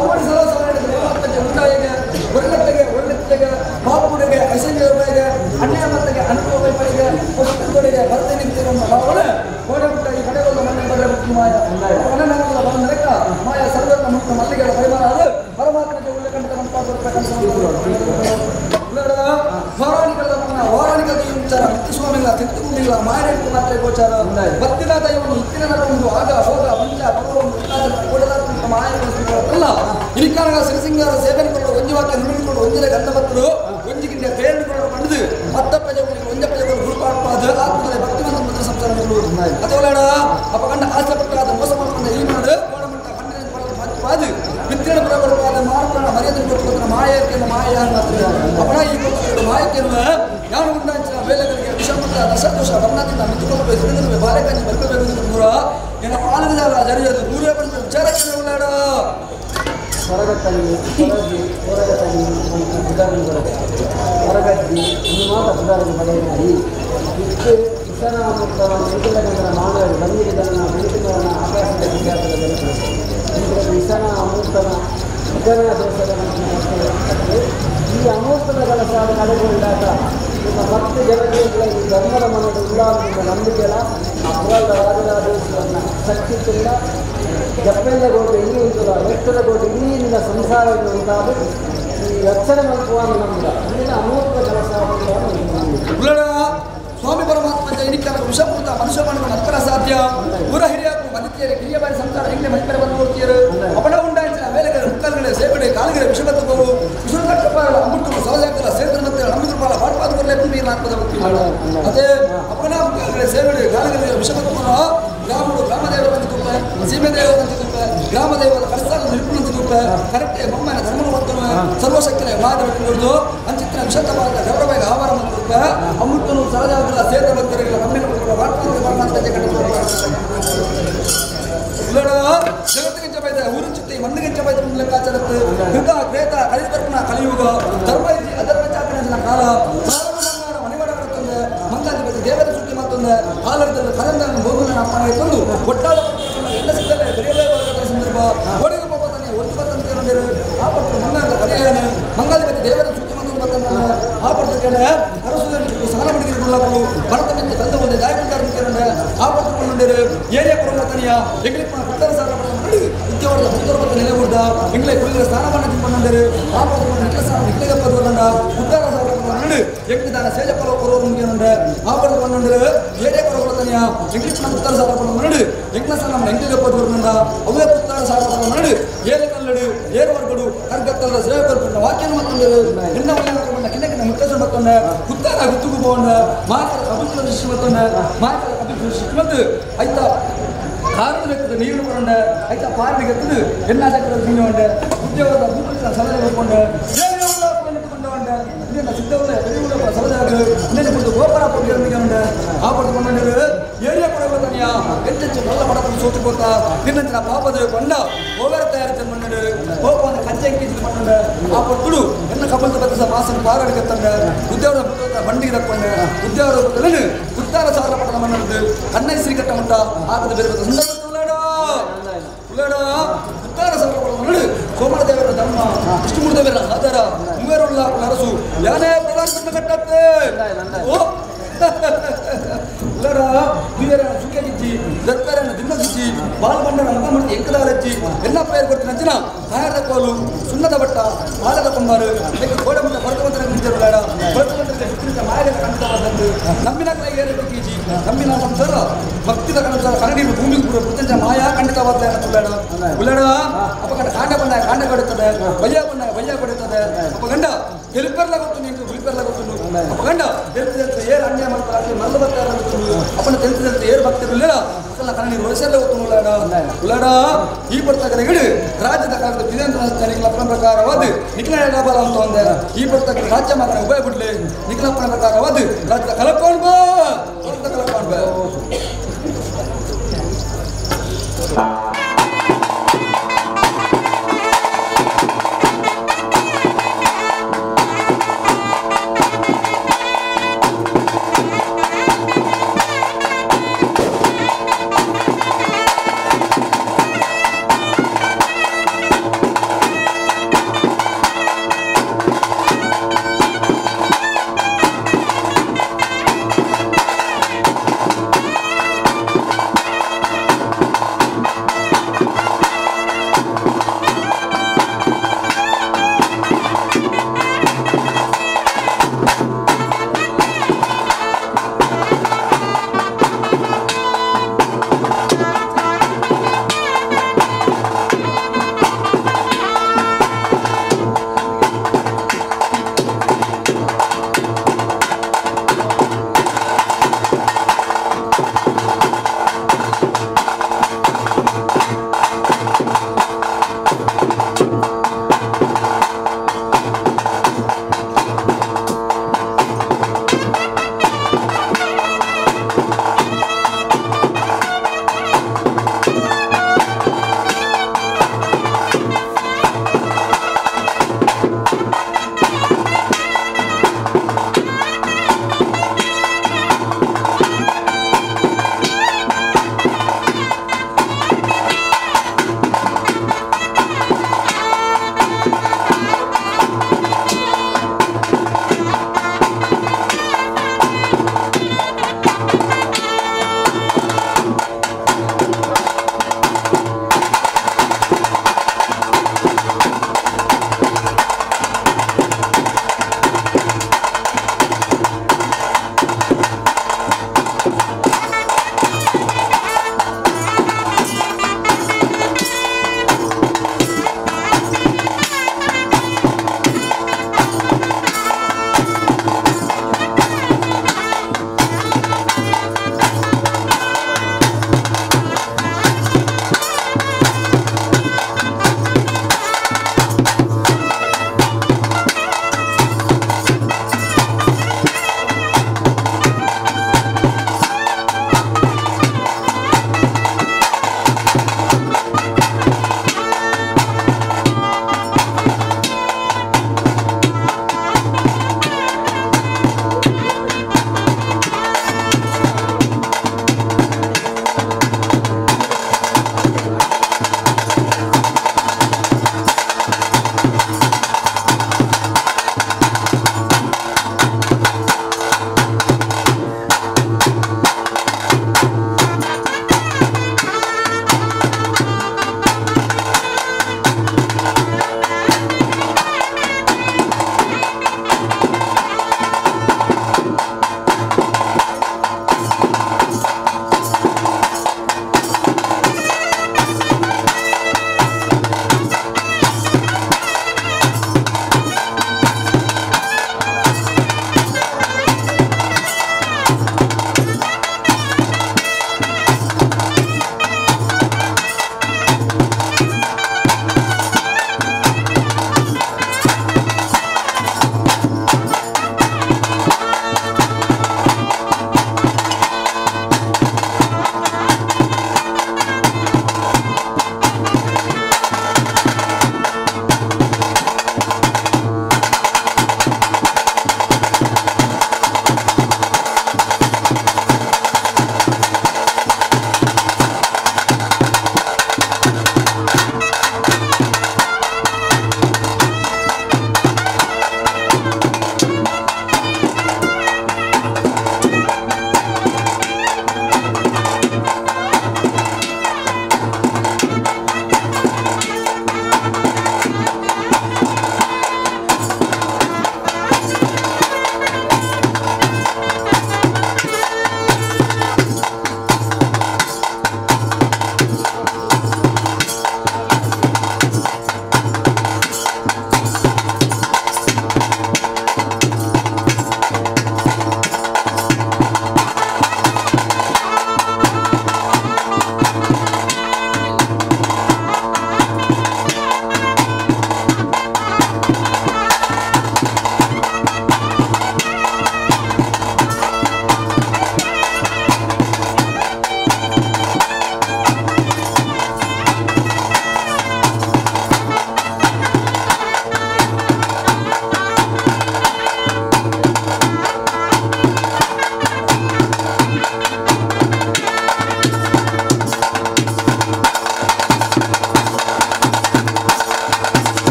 ಅವರ ಸಲಹೆ ಉಂಟಾಯಿಗೆ ಒಳ್ಳೆತ್ತಿಗೆ ಬಾಪುಡಿಗೆ ಅಸಂಜೆಗೆ ಅನ್ಯ ಮತ್ತಿಗೆ ಅನುಭವ ವೈಫಲ್ಯಗೆ ಹೊಸಗಳಿಗೆ ಭರ್ತಿ ನಿಂತಿರುವ ಭಾವನೆ ಕೋಡೆ ಮುಟ್ಟ ಈ ಕಡೆ ಒಂದು ಮನೆ ಬರೇ ಮಾಯ ಮನನಗರದ ಬಂದ ಲೆಕ್ಕ ಮಾಯ ಸರ್ವರ್ಣ ಮುಕ್ತ ಮಲ್ಲಿಗೆಗಳ ಪರಿಮಾಣ ಅದು ಪರಮಾತ್ಮಗೆ ಉಲ್ಲೇಖಂಡ ವಾರಾಣಿಕದ ವಿಚಾರ ಮುತ್ತುಸ್ವಾಮಿಗಳ ತಿತ್ತುಗುಂಡಿಗಳ ಮಾಯನೆಟ್ಟು ಮಾತ್ರ ಗೋಚಾರ ಭಕ್ತಿನ ದೈವನು ಇತ್ತಿನ ಒಂದು ಆಗ ಹೋಗ ಮಂಜ ಪರ್ವ ಮಾಯಲ್ಲ ಇರಿಕಾರಗ ಸಿರಿಸಿಂಗಾರ ಸೇವೆಗಳು ಒಂಜಿ ನುಡಿಕೊಂಡು ಒಂಜಿನ ಗಂಧಮತ್ತರು ಒಂಜಿಗಿಂತ ಬೇರೆಗಳು ಪಡೆದು ಮತ್ತ ಪ್ರಜೆಗಳಿಗೆ ಒಂಜ ಪ್ರಜೆಗಳು ಗುರುಪಾಡ್ಪಾದ ಆತ್ಮದ ಭಕ್ತಿವಂತ ಮಂತ್ರ ಸಂಸಾರಗಳು ಅಥವಾ ಅಪಗಂಡ ಆಸೆಪಟ್ಟಾದ ಮೋಸ ಮಾಡ್ಕೊಂಡ ಈ ಮಾಡು ಕೋಡಮಟ್ಟ ಕಣ್ಣಿನ ವಿತ್ತೀರ್ಣ ಬರಬಾದ ಮಾರ್ಪಣ ಮರ್ಯಾದೆ ಕೊಟ್ಟು ಮಾಯಕ್ಕೆ ಮಾಯ ಅವನ ಈ ಮಾಯಕ್ಕೆರುವ ಯಾರು ಉಂಟಾಂಚಿನ ವೇಳೆಗಳಿಗೆ ವಿಷಮುತ್ತ ದಶದೋಷ ವರ್ಣದಿಂದ ಮಿತ್ತುಕೊಳ್ಳಬೇಕು ಇದರಿಂದ ಬಾಲೆಕಂಜಿ ಬರಬೇಕು ದೂರ ಏನ ಪಾಲನೆದಾರ ಜರಿಯೋದು ದೂರೇ ಬಂದು ವಿಚಾರಕ್ಕೆ ಉಳ್ಳಾಡ ಹೊರಗಟ್ಟಿ ಈ ಮಾತ ಸುಧಾರಣೆ ಪಡೆಯಿರಿ ಇಷ್ಟು ವಿಷಾನ ಮಾನವರು ಬಂದಿದ್ದನ್ನು ಮನುಷ್ಯನ ಆಕಾಶದ ವಿದ್ಯಾರ್ಥಿಗಳ ಜನರು ವಿಷಾನ ಅಮೂರ್ತನ ವಿಧಾನ ದೇಶದ ಈ ಅಮೂರ್ತದ ಕೆಲಸ ಕಡೆಗೊಂಡಾಗ ನಿಮ್ಮ ಮತ್ತೆ ಜನತೆಗಳ ಈ ಧರ್ಮದ ಮನದ ಉಲ್ಲಾಸದಿಂದ ನಂಬಿಕೆಲ್ಲ ಅಪರಾಧ ರಾಜರಾಜೇಶ್ವರನ ಶಕ್ತಿ ತುಂಬ ಜಪ್ಪೆಲ್ಲ ಗೋಟು ಇನ್ನೂ ಉಂಟಲ್ಲ ವೆಚ್ಚದ ಗೋಟು ಇನ್ನೀನಿಂದ ಸಂಸಾರವನ್ನು ಉಂಟಾದ ಈ ರಕ್ಷಣೆ ಮಲ್ಪುವನ್ನು ನಮ್ಮಿದ ಇಂದಿನ ಅಮೂರ್ತ ಕೆಲಸ ಸ್ವಾಮಿ ಪರಮಾತ್ಮ ಜೈನಿಕರ ವಿಷಪೂತ ಮನುಷ್ಯ ಮಾಡುವ ಅತ್ತರ ಸಾಧ್ಯ ಊರ ಹಿರಿಯರು ಮದಿತಿಯರು ಕಿರಿಯ ಬಾರಿ ಸಂಸಾರ ಹೆಂಗೆ ಮಹಿಳೆ ಬಂದು ಹೋಗ್ತೀರು ಅವನ ಉಂಟಾಂಚಿನ ವೇಲೆಗಳ ಮುಕ್ಕಲ್ಗಳ ಸೇಬಡೆ ಕಾಲಿಗಳ ವಿಷಮತ್ತವು ವಿಷ್ಣು ಕಟ್ಟಪಾಲ ಅಮೃತ ಸೌಜಾಕರ ಸೇಂದ್ರ ಮತ್ತೆ ಅಮೃತಪಾಲ ಪಾಡ್ಪಾದಕರಲ್ಲೇ ಭೂಮಿಯನ್ನು ಹಾಕದ ಅದೇ ಅವನ ಮುಕ್ಕಲ್ಗಳ ಸೇಬಡೆ ಕಾಲಿಗಳ ವಿಷಮತ್ತವನ್ನು ಗ್ರಾಮಗಳು ಗ್ರಾಮದೇವರ ಬಂದಿದ್ದುಪ್ಪ ಸೀಮೆದೇವರ ಬಂದಿದ್ದುಪ್ಪ ಗ್ರಾಮದೇವರ ಕರ್ಸಾಲ ನಿಲ್ಪುಣಂತಿದ್ದುಪ್ಪ ಕರೆಕ್ಟೆ ಬೊಮ್ಮನ ಧರ್ಮನ ವರ್ತನ ಸರ್ವಶಕ್ತಿನ ಮಾದರಿಕೊಂಡು ಅಂಚಿತ್ತಿನ ವಿಶತ್ತವಾದ ಗೌರವವಾಗಿ ಆಹಾರ ಮಾಡಿದ್ದುಪ್ಪ ಅಮೃತನು ಸಹಜಾಗರ ಸೇಂದ್ರ ಭಕ್ತರಿಗೆ ನಮ್ಮಿನ ಜಗತ್ತಿಗೆ ಬೈದ ಊರು ಚಿತ್ತಿ ಮಣ್ಣಿಗೆ ಬೈದ ಲೆಕ್ಕಾಚಾರತ್ತು ಯುಗ ಕ್ರೇತ ಕಲಿತರ್ಪಣ ಕಲಿಯುಗ ಧರ್ಮ ಅಧರ್ಮ ಚಾಕಣ ಬಂದಿದ್ದೇನೆ ಅರಸುದಲ್ಲಿ ಸಾಲ ಮಾಡಿಕೊಳ್ಳಲು ಭರತನಿಂದ ತಂದ ಒಂದು ದಾಯಕಂಡ ಆ ಪತ್ರಕೊಂಡರು ಏರಿಯಾ ಪುರತನಿಯ ಎಂಗ್ಲಿಕ್ ಪುತ್ತರ ಸಾಲ ಮಾಡಿ ಉದ್ಯೋಗದ ಹುತ್ತರಪತ್ರ ನೆಲೆಗುಡ್ಡ ಎಂಗ್ಲೆ ಕುಳಿಗಳ ಸ್ಥಾನವನ್ನು ತಿಂಕೊಂಡರು ಆ ಪತ್ರಕೊಂಡು ಕೆಲಸ ನಿಕ್ಲೆಗೆ ಪದಕೊಂಡ ಉತ್ತರ ಸಾಲ ಮಾಡಿ ಎಂಗ್ಲಿದಾನ ಸೇಜ ಪರ ಕೊರೋರು ಮುಗಿಯನುಂಡ ಆ ಪತ್ರಕೊಂಡರು ಏರಿಯಾ ಪುರತನಿಯ ಎಂಗ್ಲಿಕ್ ಉತ್ತರ ಸಾಲ ಮಾಡಿ ಎಂಗ್ಲ ಸಾಲ ಎಂಗ್ಲಿಗೆ ಪದಕೊಂಡ ಅವೇ ಪುತ್ತರ ಸಾಲ ಮಾಡಿ ಏರು ಕಲ್ಲಡು ಏರು ವರ್ಗಡು ಕರ್ಗತ್ತಲ್ಲ ಸೇವಕರು ವಾಕ್ಯ ಮತ್ತೊಂದರು ಎನ್ನ ಒಳ್ಳೆಯ ಕಿನ್ನಕಿನ ಮುತ್ತಸ ಮತ್ತೊಂದ ಉತ್ತರ ಗುತ್ತುಗು ಹೋಗೊಂಡ ಮಾಕರ ಅಭಿವೃದ್ಧಿ ಶಿಶು ಮತ್ತೊಂದ ಮಾಕರ ಅಭಿವೃದ್ಧಿ ಶಿಶು ಮತ್ತು ಆಯ್ತಾ ಕಾರಣದ ಲೆಕ್ಕದ ನೀರು ಕೊಂಡ ಆಯ್ತಾ ಪಾರ್ಟಿ ಗೆತ್ತದು ಎನ್ನ ಚಕ್ರದ ತಿಂಗೊಂಡ ಉದ್ಯೋಗದ ಭೂಮಿಗಳ ಸಲಹೆ ಹೋಗ್ಕೊಂಡ ಸಿದ್ಧವಲ್ಲ ಬೆಳೆಯುವ ಸಲದಾಗ ಇನ್ನೇನು ಕುರಿತು ಗೋಪುರ ಪುಣ್ಯ ಆ ಪಡೆದುಕೊಂಡರು ಏರಿಯಾ ಪಡೆಯುವ ಹೆಚ್ಚೆಚ್ಚು ಬೆಲ್ಲ ಮಾಡಕೊಂಡು ಸೋತುಕೋತ ನಿನ್ನಂಚಿನ ಪಾಪದ ಕೊಂಡ ಹೋಗರ ತಯಾರಿಸಿ ಮಣ್ಣು ಕೋಪವನ್ನು ಕಚ್ಚೆ ಕಿಂಚಿದ ಮಣ್ಣು ಆ ಪಟ್ಟುಡು ಎನ್ನ ಕಬ್ಬದ ಬದಸ ಮಾಸನ ಪಾರಡಿಗೆ ತಂಡ ಉದ್ಯೋಗದ ಬಂಡಿಗೆ ತಕ್ಕೊಂಡ ಉದ್ಯೋಗದ ಬದಲು ಉತ್ತಾರ ಸಾಲ ಪಡೆದ ಮಣ್ಣು ಅನ್ನ ಶ್ರೀಕಟ್ಟ ಮುಟ್ಟ ಆಗದ ಬೇರೆ ಉಳ್ಳಾಡ ಉತ್ತಾರ ಸಾಲ ಪಡೆದ ಮಣ್ಣು ಸೋಮರ ದೇವರ ಧರ್ಮ ವಿಷ್ಣುಮೂರ್ತಿ ದೇವರ ಆಧಾರ ಮುಂಗಾರುಳ್ಳ ಅರಸು ಯಾನೇ ಪ್ರಧಾನ ಕಟ್ಟತ್ತೆ ಉಳ್ಳಾಡ ನೀವರ ಸುಖಗಿಚ್ಚಿ ದರ್ಕಾರನ ದಿಮ್ಮಗಿಚ್ಚಿ ಬಾಲ್ಬಂಡನ ಮುಖಮೂರ್ತಿ ಎಂಕದಾಲಚ್ಚಿ ಎಲ್ಲ ಪೇರು ಕೊಟ್ಟು ನಂಚಿನ ಕಾಯದ ಕೋಲು ಸುಣ್ಣದ ಬಟ್ಟ ಆಲದ ಕೊಂಬಾರು ಅದಕ್ಕೆ ಗೋಡೆ ಮುಂದೆ ಭರತವಂತರ ನಿಂತಿರುಳ್ಳಾಡ ಭರತವಂತರಿಗೆ ಸುತ್ತಲಿದ್ದ ಮಾಯದ ಕಾಣಿತವಾದಂದು ನಮ್ಮಿನ ಕೈ ಏರಿದ ಕೀಜಿ ನಮ್ಮಿನ ಸಂಸಾರ ಭಕ್ತಿದ ಕನಸಾರ ಕನ್ನಡಿ ಭೂಮಿಗೆ ಪೂರ ಪ್ರಪಂಚ ಮಾಯಾ ಖಂಡಿತವಾದ ಉಳ್ಳಾಡ ಉಳ್ಳಾಡ ಅಪಗಂಡ ಕಾಂಡ ಬಂದ ಕಾಂಡ ಕೊಡುತ್ತದೆ ಬಯ್ಯ ಬಂದ ಬಯ್ಯ ಕೊಡುತ್ತದೆ ಅಪಗಂಡ ಎಲಿಪೆರ್ಲ ಗೊತ್ತು ನೀನು ಗುಲಿಪೆರ್ಲ ಗೊತ್ತು ಅಪಗಂಡ ತಿಳಿಸಿದಂತೆ ಏರು ಅನ್ಯಾಯ ಮಾಡ್ತಾರೆ ಮರಳು ಬರ್ತಾರೆ ಅಪ್ಪನ ತಿಳಿಸಿದಂತೆ ಏರು ಭಕ್ತರಿಲ್ಲ ಅಸಲ ಕನ್ನಡಿ ವರ್ಷಲ್ಲೇ ಗೊತ್ತು ಉಳ್ಳಾಡ ಈ ಪುಸ್ತಕಗಳು ರಾಜ್ಯದ ಕಾಲದ ವಿಧೇಂದ್ರ ನಿಖಲಪ್ಪನ ಪ್ರಕಾರವಾದ ನಿಖಿಲ ಅಂತ ಒಂದೇ ಈ ಪುಸ್ತಕ ರಾಜ್ಯ ಮಗನ ಉಭಯ ಬಿಡ್ಲಿ ನಿಖಲಪ್ಪನ ಪ್ರಕಾರವಾದ ರಾಜ್ಯದ ಕಲಕೊಂಡು ಬಾ ಕಲಕೊಂಡು ಬಾ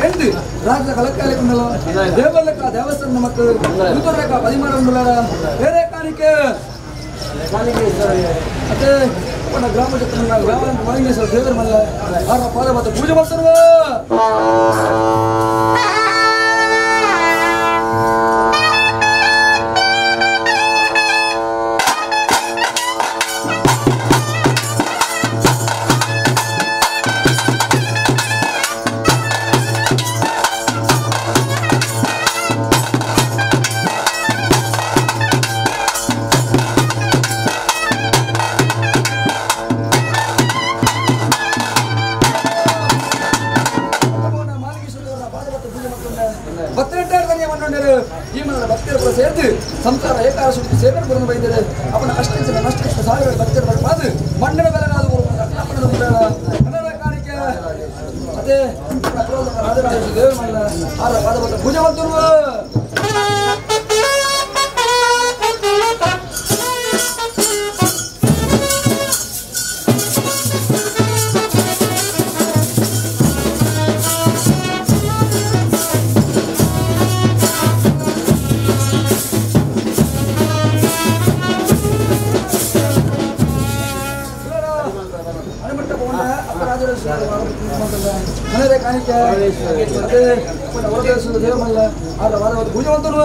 ಎಂದು ರಾಜ್ಯದ ಕಲಕಾಲಿ ಉಂಡಲ್ಲ ದೇವಲೆಕ್ಕ ದೇವಸ್ಥಾನ ಮತ್ತು ಉತ್ತರಕ 16 ಉಂಡಲ್ಲ ಬೇರೆ ಕಾಣಿಕೆ ಮತ್ತೆ ಗ್ರಾಮ ಗ್ರಾಮ ಮಲಿಂಗೇಶ್ವರ ದೇವರ ಮಲ್ಲ ಅವರ ಪಾದ ಮತ್ತು ಪೂಜೆ ಮಾಡ್ತಾರ ಸೇರಿದು ಸಂಸಾರ ಏಕಾದಶಿ ಸೇವೆ ಬರೋದು ಬೈದರೆ ಅವನ ಅಷ್ಟೇ ನಷ್ಟ ಸಾವಿರ ಭಕ್ತರ ಬರಬಾದು ಮಣ್ಣಿನ ಬೆಲೆಗಾದ ಕನ್ನಡ ಕಾಣಿಕೆ ಅದೇ ರಾಜರಾಜ ದೇವರ ಮಲ್ಲ ಆರ ಪಾದವತ್ತ ಪೂಜೆ ಮಾಡ್ತಿರುವ ಮನೆಯ ಕಾಣಿಕೆ ಹೊರದೇಶದ ದೇವಮಲ್ಲ ಆದ ವಾದ ಪೂಜೆ ಮಾಡ್ತಾರ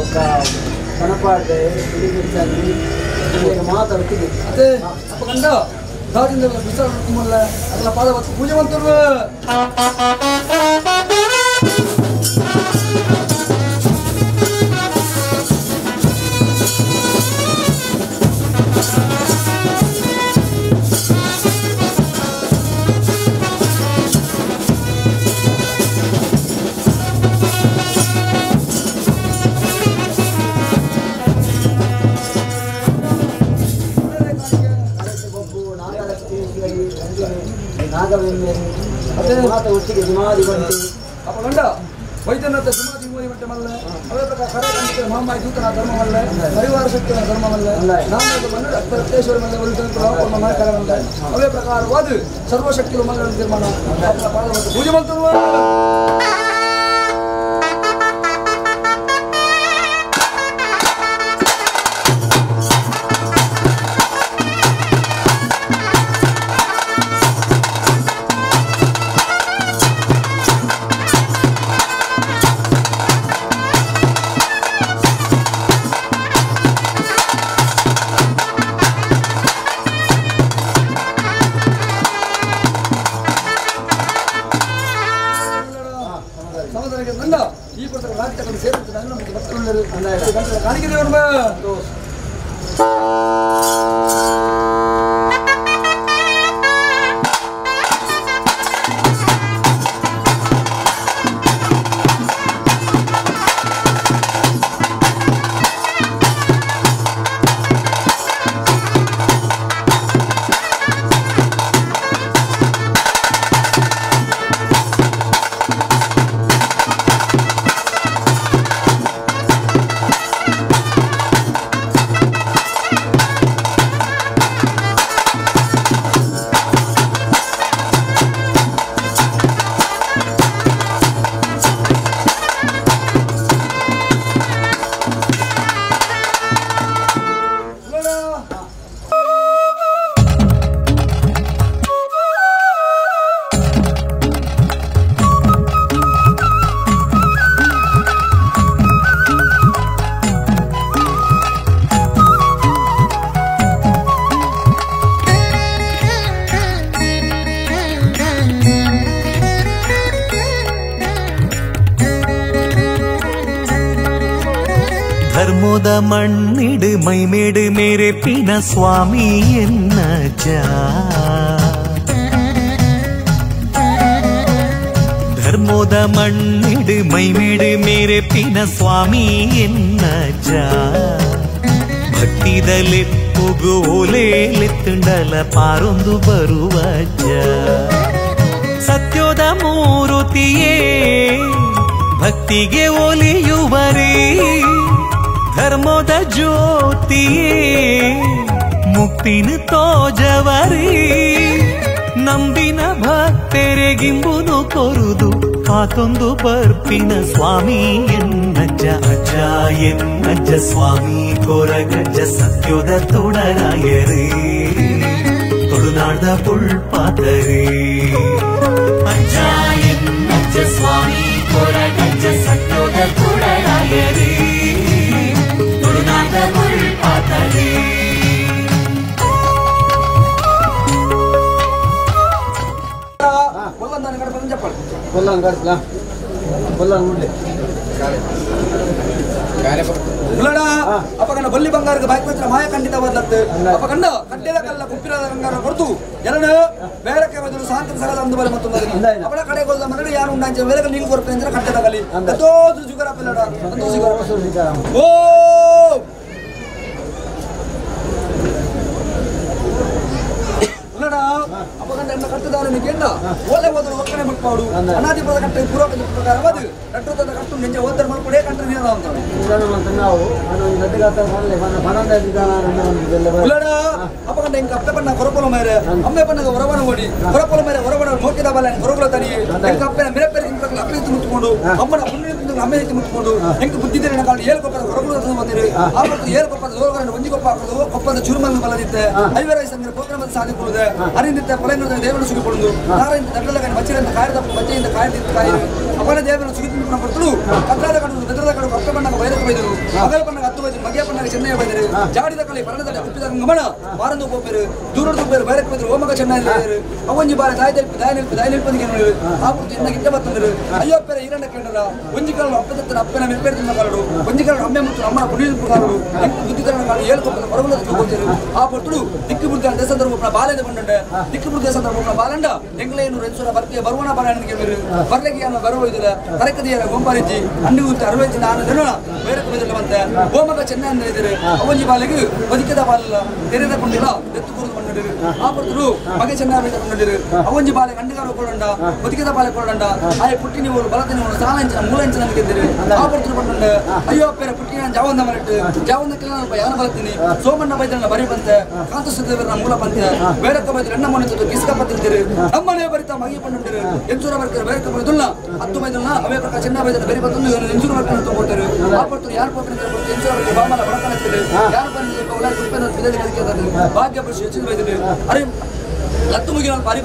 ఒక కనపాడే మాట్లాడుతుంది అదే తప్పకుండా రాజేంద్ర విచారణ వల్ల అట్లా పాదవత్తు పూజ మంతురు ಒಟ್ಟಿಗೆ ಸುಮಾರಿ ಬಂತು ಅಪ್ಪಗಂಡ ವೈದ್ಯನಾಥ ಸುಮಾರಿ ಮೂರಿ ಮಟ್ಟ ಮಲ್ಲ ಅವೇ ಪ್ರಕಾರ ಕರೆ ಮಹಾಮಾಯಿ ದೂತನ ಧರ್ಮವಲ್ಲ ಪರಿವಾರ ಶಕ್ತಿಯ ಧರ್ಮವಲ್ಲ ನಾಮದ ಮನ್ನ ಪ್ರತ್ಯೇಶ್ವರ ಮಲ್ಲ ಒಲಿತ ಮಾಯ ಕರವಲ್ಲ ಅವೇ ಪ್ರಕಾರವಾದ ಸರ್ವಶಕ್ತಿಗಳು ಮಂಗಳ ನಿರ್ಮಾಣ ಅಪ್ಪನ ಪಾದವನ್ನು ಪೂಜೆ ಮಾಡ್ತಾರುವ ಈ ಪ್ರಕಾರ ರಾಜ್ಯಗಳು ಸೇರುತ್ತದೆ ನಮಗೆ ಭಕ್ತರು ಕಾಣಿಕೆ ದೇವರು ധർമ്മോദ മണ്ണിട് മൈമേട് മേരെ പിന സ്വാമി എന്നജ ಮನದ ಮಣ್ಣಿಡು ಮೈಮೇಡು ಮೇರೆ ಪಿನ ಸ್ವಾಮಿ ಎನ್ನಜ್ಜ ಭಕ್ತಿದಲೆಪ್ಪುಗು ಓಲೇಲೆತ್ತುಂಡಲ ಪಾರೊಂದು ಬರುವಜ್ಜ ಸತ್ಯದ ಮೂರುತಿಯೇ ಭಕ್ತಿಗೆ ಒಲಿಯುವರೇ ಧರ್ಮದ ಜ್ಯೋತಿಯೇ ಮುಕ್ತಿನ ತೋಜವರೇ ನಂಬಿನ ಭಕ್ತರೆಗಿಂಬುನು ಕೊರುದು ಕಾತೊಂದು ಬರ್ಪಿನ ಸ್ವಾಮಿ ಎನ್ನಜ್ಜ ಅಜ್ಜ ಎನ್ನಜ್ಜ ಸ್ವಾಮಿ ಕೊರಗಜ್ಜ ಸತ್ಯದ ತೊಡರಾಯರೇ ತೊಡುನಾಡ್ದ ಪುಳ್ಪಾತರೇ ಅಜ್ಜ ಎನ್ನಜ್ಜ ಸ್ವಾಮಿ ಕೊರಗಜ್ಜ ಸತ್ಯದ ತೊಡರಾಯರೇ ತುಳುನಾಡ ಪುಳ್ಪಾತರೇ ಅಪಗಂಡ ಬಲ್ಲಿ ಬಂಗಾರದ ಬಾಯ್ಕ ಮಾಯ ಖಂಡಿತವಾದದ್ದು ಅಪಗಂಡ ಕಡ್ಡೆದ ಕಲ್ಲ ಕುಪ್ಪಿರದ ಬಂಗಾರ ಕೊಡ್ತು ಎರಡು ಬೇರಕ್ಕೆ ಬದಲು ಸಾಂತ ಸಗದ ಒಂದು ಬಲ ಮತ್ತೊಂದು ಅವಳ ಕಡೆ ಹೋದ ಮರಳಿ ಯಾರು ಉಂಟಾಂಚ ಬೇರೆ ನೀರು ಕೊರಪೆ ಅಂದ್ರೆ ಕಟ್ಟೆದ ಕಲಿ ಅದೋದು ಜುಗರ ಪಿಲ್ಲಡ ಓ ಅಪಗಂಡ ಎನ್ನ ಕಟ್ಟದಾರ ಕೆಂಡ ಓಲೆ ಹೋದರು ಒಕ್ಕಣೆ ಮಕ್ಕಳು ಅನಾದಿ ಪದ ಕಟ್ಟ ಪೂರ್ವಕ ಪ್ರಕಾರವಾದ ಕಟ್ಟುತ್ತದ ಕಟ್ಟು ನಿಜ ಓದರ್ ಮಾಡ್ಕೊಡೇ ಕಂಟ್ರೆ ನೀರ ಅಪಗಂಡ ಇಂಕ ಅಪ್ಪೆ ಪಣ್ಣ ಕೊರಪೊಲ ಮೇರೆ ಅಮ್ಮೆ ಪಣ್ಣದ ಹೊರವಣ ಓಡಿ ಕೊರಪೊಲ ಮೇರೆ ಹೊರವಣ ನೋಟಿದ ಬಲ ಕೊರಗುಲ ತನಿ ಇಂಕ ಅಪ್ಪನ ಮಿರಪೆರಿ ಇಂಕ ಅಪ್ಪೆ ಮುಟ್ಕೊಂಡು ಅಮ್ಮನ ಪುಣ್ಯ ಅಮ್ಮೆ ಮುಟ್ಕೊಂಡು ಎಂಕ ಬುದ್ಧಿದೇನ ಕಾಲ ಏಳು ಕೊಪ್ಪದ ಹೊರಗುಲ ಬಂದಿರು ಆ ಮತ್ತು ಏಳು ಕೊಪ್ಪದ ಜೋರಗರಣ ಒಂಜಿ ಕೊಪ್ಪ ಹಾಕೋದು ಕೊಪ್ಪದ ಚುರುಮಲ್ ಬಲದಿತ್ತೆ ಐವರೈ ಸಂಘ ಪ್ರೋಗ್ರಾಮ್ ಸಾಧಿಕೊಳ್ಳುದೆ ಅರಿಂದಿತ್ತ ಕೊಲೆಂಗದ ದೇವನ ಸುಗಿಕೊಳ್ಳುದು ನಾರಾಯಣ ದಂಡಲಗನ ಬಚ್ಚಿರಂತ ಕಾಯದ ಬಚ್ಚೆಯಿಂದ ಕಾಯದಿತ್ತ ಕಾಯಿರು ಅವನ ದೇವನ ಸುಗಿತಿನ ಬರ್ತಳು ಕದ್ದಾದ ಕಡು ಬೆದರದ ಕಡು ಅಪ್ಪ ಬಣ್ಣಗ ಬೈರಕ ಬೈದರು ಮಗಳ ಬಣ್ಣಗ ಹತ್ತು ಬೈದರು ಮಗಿಯ ಬಣ್ಣಗ ಚೆನ್ನೈ ಬೈದರು ಜಾಡಿದ ಕಲೆ ಬರಣದ ಹುಟ್ಟಿದ ಗಮನ ಮಾರಂದು ಹೋಗ್ಬೇರು ದೂರದ ಬೇರು ಬೈರಕ ಬೈದರು ಓಮಗ ಚೆನ್ನೈ ಅವೊಂಜಿ ಬಾರ ದಾಯ ನಿಲ್ಪದಿಗೆ ನೋಡಿರು ಆ ಪೂರ್ತಿ ಎನ್ನ ಗಿಟ್ಟ ಬತ್ತಂದರು ಅಯ್ಯೋ ಪೇರ ಈರಣ್ಣ ಕೇಳರ ಒಂಜಿ ಕಾಲ ಅಪ್ಪದತ್ತ ಅಪ್ಪನ ಮೆಪ್ಪೇರ ತಿನ್ನ ಕಾಲಡು ಒಂಜಿ ಕಾಲ ಅಮ್ಮೆ ಮತ್ತು ಅಮ್ಮನ ಪುಣ್ಯದ ಕಾಲಡು ಬುದ್ಧಿಕರಣ ಕಾಲ ಏಳು ಕೊಪ್ಪದ ಹೊರಗುಲ ಹೋಗ್ತಿರು ಆ ಪೊರ್ತಳು ದಿಕ್ಕು ಬುದ್ಧ ದೇಶದ ಬಾಲೆದ ಬಂಡ ದಿಕ್ಕು ಬುದ್ಧ ಸಂದರ್ಭ ಬಾಲಂಡ ಎಂಗ್ಲೇನು ರೆನ್ಸುರ ಬರ್ತಿಯ ಬರುವಣ ಬಾಲನಿಗೆ ಬೇರೆ ಬರ್ಲೆಗಿಯನ್ನು ಬರುವುದಿಲ್ಲ ಕರಕದಿಯರ ಗೊಂಬಾರಿಜಿ ಅಂಡಿ ಊಟ 60 ನಾನು ದಿನ ಬೇರೆ ಕುಡಿದಿಲ್ಲ ಬಂತೆ ಗೋಮಗ ಚೆನ್ನೈ ಅಂದ್ರೆ ಇದ್ರೆ ಅವೊಂಜಿ ಬಾಲಿಗೆ ಬದುಕಿದ ಬಾಲಲ್ಲ ತೆರೆದ ಕೊಂಡಿಲ್ಲ ಎತ್ತು ಕೂರು ಬಂದಿರು ಆ ಪೊರ್ತಳು ಮಗೆ ಚೆನ್ನೈ ಬಂದಿರು ಅವೊಂಜಿ ಬಾಲೆ ಅಂಡಿಗಾರ ಕೊಡಂಡ ಬದುಕಿದ ಬಾಲೆ ಕೊಡಂಡ ಆಯ ಪುಟ್ಟಿನಿ ಊರು ಬಲತಿನ ಊರು ಸಾಲ ಇಂಚಿನ ಮೂಲ ಇಂಚಿನ ಗೆದ್ದಿರು ಆ ಪೊರ್ತಳು ಬಂಡ ಅಯ್ಯೋ ಪೇರ ಪುಟ್ಟಿನ ಜಾವಂದ ಮರಟ್ಟು ಜಾವಂದ ಕಿಲ್ಲ ಯಾನ ಬಲತೀನಿ ಸೋಮಣ್ಣ ಬೈದಣ್ಣ ಬರಿ ಬಂತೆ ಕಾಂತ ಸುದ್ದೇವರ ಮೂಲ ಬಂತೆ ಬೇರಕ್ಕ ಬೈದ್ರೆ ಎಣ್ಣ ಮಣಿತು ಕಿಸ್ಕ ಪತ್ತಿದ್ರು ನಮ್ಮನೆ ಬರಿತಾ ಮಗಿ ಪಂಡಿರು ಎಂಚೂರ ಬರ್ಕರು ಬೇರಕ್ಕ ಬೈದುಲ್ಲ 10 ಬೈದಲ್ಲ ಅವೇ ಪ್ರಕಾರ ಚೆನ್ನ ಬೈದ್ರೆ ಬೇರೆ ಬಂದು ಎಂಚೂರ ಬರ್ಕರು ತಗೋತಾರೆ ಆ ಪೊರ್ತಳು ಯಾರು ಪೊಟ್ಟರು ಎಂಚೂರ ಬರ್ಕರು ಬಾಮಲ ಬಡಕನತ್ತಿರು ಯಾರು ಬಂದು ಒಳ್ಳೆ ಕುಪ್ಪನ ಬಿದಲಿ ಕಲಿಕೆ ಭಾಗ್ಯ ಪುರುಷ ಹೆಚ್ಚು ಬೈದ್ರು ಅರೆ ಲತ್ತು ಮುಗಿನ ಬಾರಿ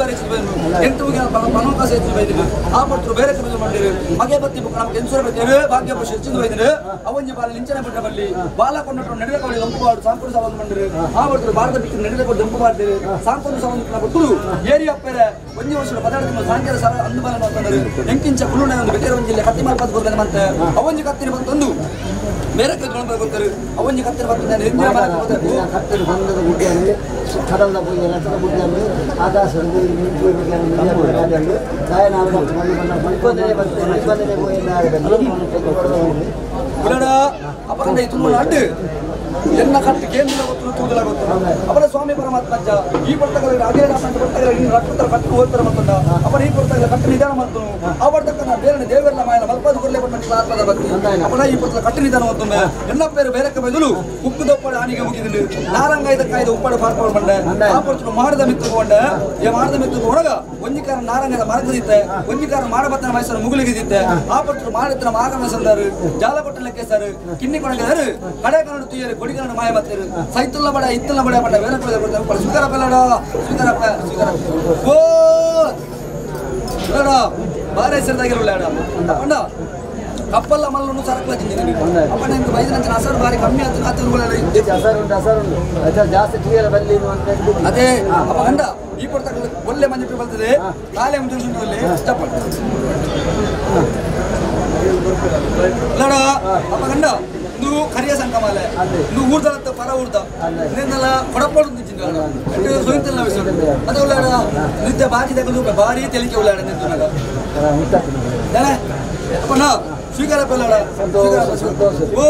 ಎಂಟು ಮುಗಿನ ಪನೋಕಾಸ ಹೆಚ್ಚು ಬೈದಿರು ಆ ಪೊರ್ತರು ಬೇರೆ ಕಮಿದು ಮಾಡಿರು ಮಗೆ ಬತ್ತಿ ಬುಕ್ ನಮಗೆ ಎಂಚೂರ ಬರ್ಕರು ಭಾಗ್ಯ ಪುರುಷ ಹೆಚ್ಚು ಬೈದ್ರು ಅವೊಂಜಿ ಬಾಲ ನಿಂಚನೆ ಬಿಟ್ಟ ಬಲ್ಲಿ ಬಾಲ ಕೊಂಡರು ನಡೆದಕೊಂಡು ದಂಪು ಮಾಡು ಸಾಂಪೂರು ಸವಾಲು ಮಾಡಿರು ಆ ಪೊರ್ತರು ಭಾರತ ಬಿಟ್ಟು ನಡೆದಕೊಂಡು ದಂಪು ಮಾಡಿದ್ರು ಸಾಂಪೂರು ಸವಾಲು ಕೊಟ್ಟರು ಏರಿ ಅಪ್ಪರೆ ಒಂಜಿ ವರ್ಷದ ಪದಾರ್ಥ ಸಾಂಖ್ಯದ ಸರ ಅಂದುಬಲ ನೋಡ್ಕೊಂಡರು ಎಂಕಿಂಚ ಕುಲುಣ ಒಂದು ಬೇರೆ ಒಂದು ಜಿಲ್ಲೆ ಕತ್ತಿ ಮಾರ್ಪದ ಕೊಡ್ತಾನೆ ಮತ್ತೆ ಅವೊಂಜಿ ಕತ್ತಿನ ಬಂತೊಂದು ಬೇರೆ ಕತ್ತಿ ಗೊತ್ತಾರೆ ಅವೊಂಜಿ ಕತ್ತಿನ ಬರ್ತಿದ್ದಾನೆ ಹಿಂದಿನ ಕತ್ತಿನ ಬಂದದ ಗುಡ್ಡೆಯಲ್ಲಿ ಕಡಲದ ಪೂಜೆ ಲಕ್ಷದ ಗುಡ್ಡೆಯಲ್ಲಿ ಆಕಾಶದಲ್ಲಿ ಅಪಗಂಡ ತುಂಬ ಅಡ್ಡು ಎನ್ನ ಕಟ್ಟು ಕೇಂದ್ರ ಗೊತ್ತು ತೂದಲ ಗೊತ್ತು ಅವರ ಸ್ವಾಮಿ ಪರಮಾತ್ಮ ಈ ಪುಸ್ತಕದಲ್ಲಿ ಅದೇ ಪುಸ್ತಕದಲ್ಲಿ ರಕ್ತ ಕಟ್ಟು ಹೋಗ್ತಾರೆ ಮತ್ತೊಂಡ ಅವನ ಈ ಪುಸ್ತಕದಲ್ಲಿ ಕಟ್ಟು ನಿಧಾನ ಮಾಡ್ತಾನು ಅವರ್ತಕ್ಕ ಬೇರೆ ದೇವರೆಲ್ಲ ಮಾಯನ ಮಲ್ಪದ ಕೊರಲೆ ಬಂದ ಆತ್ಮದ ಭಕ್ತಿ ಅವನ ಈ ಪುಸ್ತಕ ಕಟ್ಟು ನಿಧಾನ ಮತ್ತೊಮ್ಮೆ ಎಲ್ಲ ಬೇರೆ ಬೇರೆಕ್ಕೆ ಬೈದಲು ಉಪ್ಪುದ ಉಪ್ಪಡ ಹಾನಿಗೆ ಮುಗಿದಿದ್ದು ನಾರಂಗ ಇದಕ್ಕಾಯ್ದು ಉಪ್ಪಡ ಪಾರ್ಕೊಂಡು ಬಂಡೆ ಆ ಪುಸ್ತಕ ಮಾಡದ ಮಿತ್ತುಕೊಂಡೆ ಈ ಮಾಡದ ಮಿತ್ತು ಒಳಗ ಒಂಜಿಕಾರ ನಾರಂಗದ ಮರಗದಿತ್ತೆ ಒಂಜಿಕಾರ ಮಾಡಬತ್ತನ ಮೈಸೂರು ಮುಗುಲಿಗಿದ್ದಿತ್ತೆ ಆ ಪುಸ್ತಕ ಮಾಡಿದ್ರ ಮಾಗಮ ಸಂದಾರು ಜಾಲ ಕೊಟ್ಟಲಕ್ಕೆ ಸರ್ ಕಿನ್ನಿ ಕೊಡಗಾರು ಕಡೆ ಕನ್ನಡ ತುಯ್ಯರು ಕೊಡಿಗರಣ ಮಾಯ ಬತ್ತಿರು ಸೈತುಲ್ಲ ಬಡ ಇತ್ತಲ್ಲ ಬಡ ಬಡ ಬೇರೆ ಕೊಡ್ತಾರೆ ಸ್ವೀಕಾರ ಬೆಲ್ಲಡ ಸ್ವೀಕಾರ ಓ ಬೇಡ ಬಾರ ಹೆಸರಿದಾಗಿರಲ್ಲ ಅಪ್ಪಣ್ಣ ಕಪ್ಪಲ್ಲ ಮಲ್ಲನ್ನು ಸರಕಲ ತಿಂದಿದ್ದೀನಿ ಅಪ್ಪಣ್ಣ ನಿಮ್ಗೆ 5 ಲಕ್ಷ ಹಸರು ಬಾರಿ ಕಮ್ಮಿ ಅದೇ ಅಪ್ಪ ಗಂಡ ಈ ಪುಸ್ತಕ ಒಳ್ಳೆ ಮಂಜು ಬರ್ತದೆ ಕಾಲೇ ಮುಂಚೆ ಇಷ್ಟಪಟ್ಟು ಅಪ್ಪ ಗಂಡ ಇದು ಕರಿಯ ಸಂಕಮಾಲೆ ಇದು ಊರ್ದ ಪರ ಊರ್ದ ಇದನ್ನೆಲ್ಲ ಕೊಡಪಡು ಸೋಯಿಂತಲ್ಲ ಅದು ಉಳ್ಳಾಡ ನಿತ್ಯ ಬಾಜಿ ತೆಗೆದು ಭಾರಿ ತೆಲಿಕೆ ಉಳ್ಳಾಡ ನಿಂತು ಅಪ್ಪಣ್ಣ ಸ್ವೀಕಾರ ಪಲ್ಲ ಓ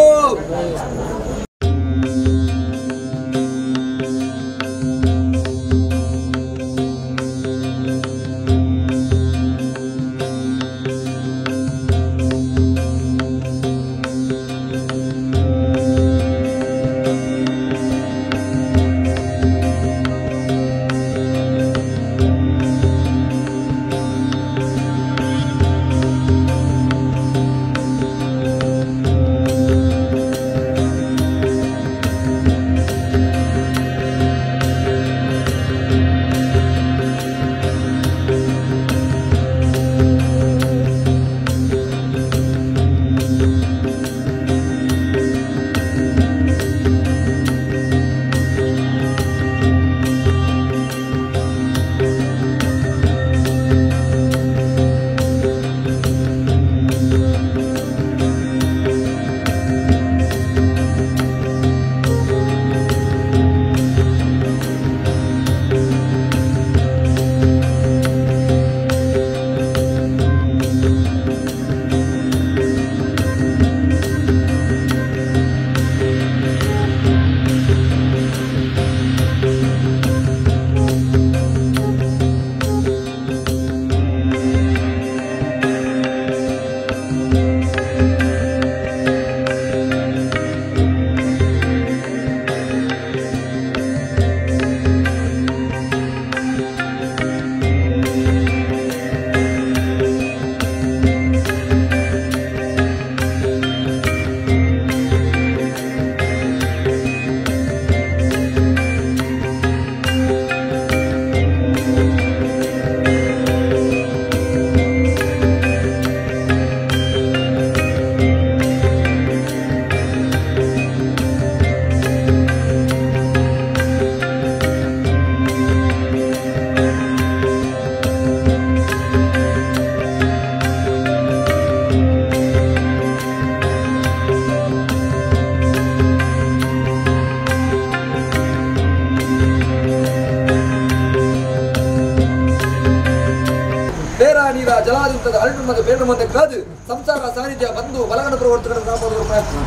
ಜಲಾಧಿಪದ ಅರಣ್ಯ ಮತ್ತು ಬೇಡ ಮುಂದೆ ಕಾದು ಸಂಸಾರ ಸಾನ್ನಿಧ್ಯ ಬಂದು ಬಲಗಣ ಪ್ರವರ್ತಕರ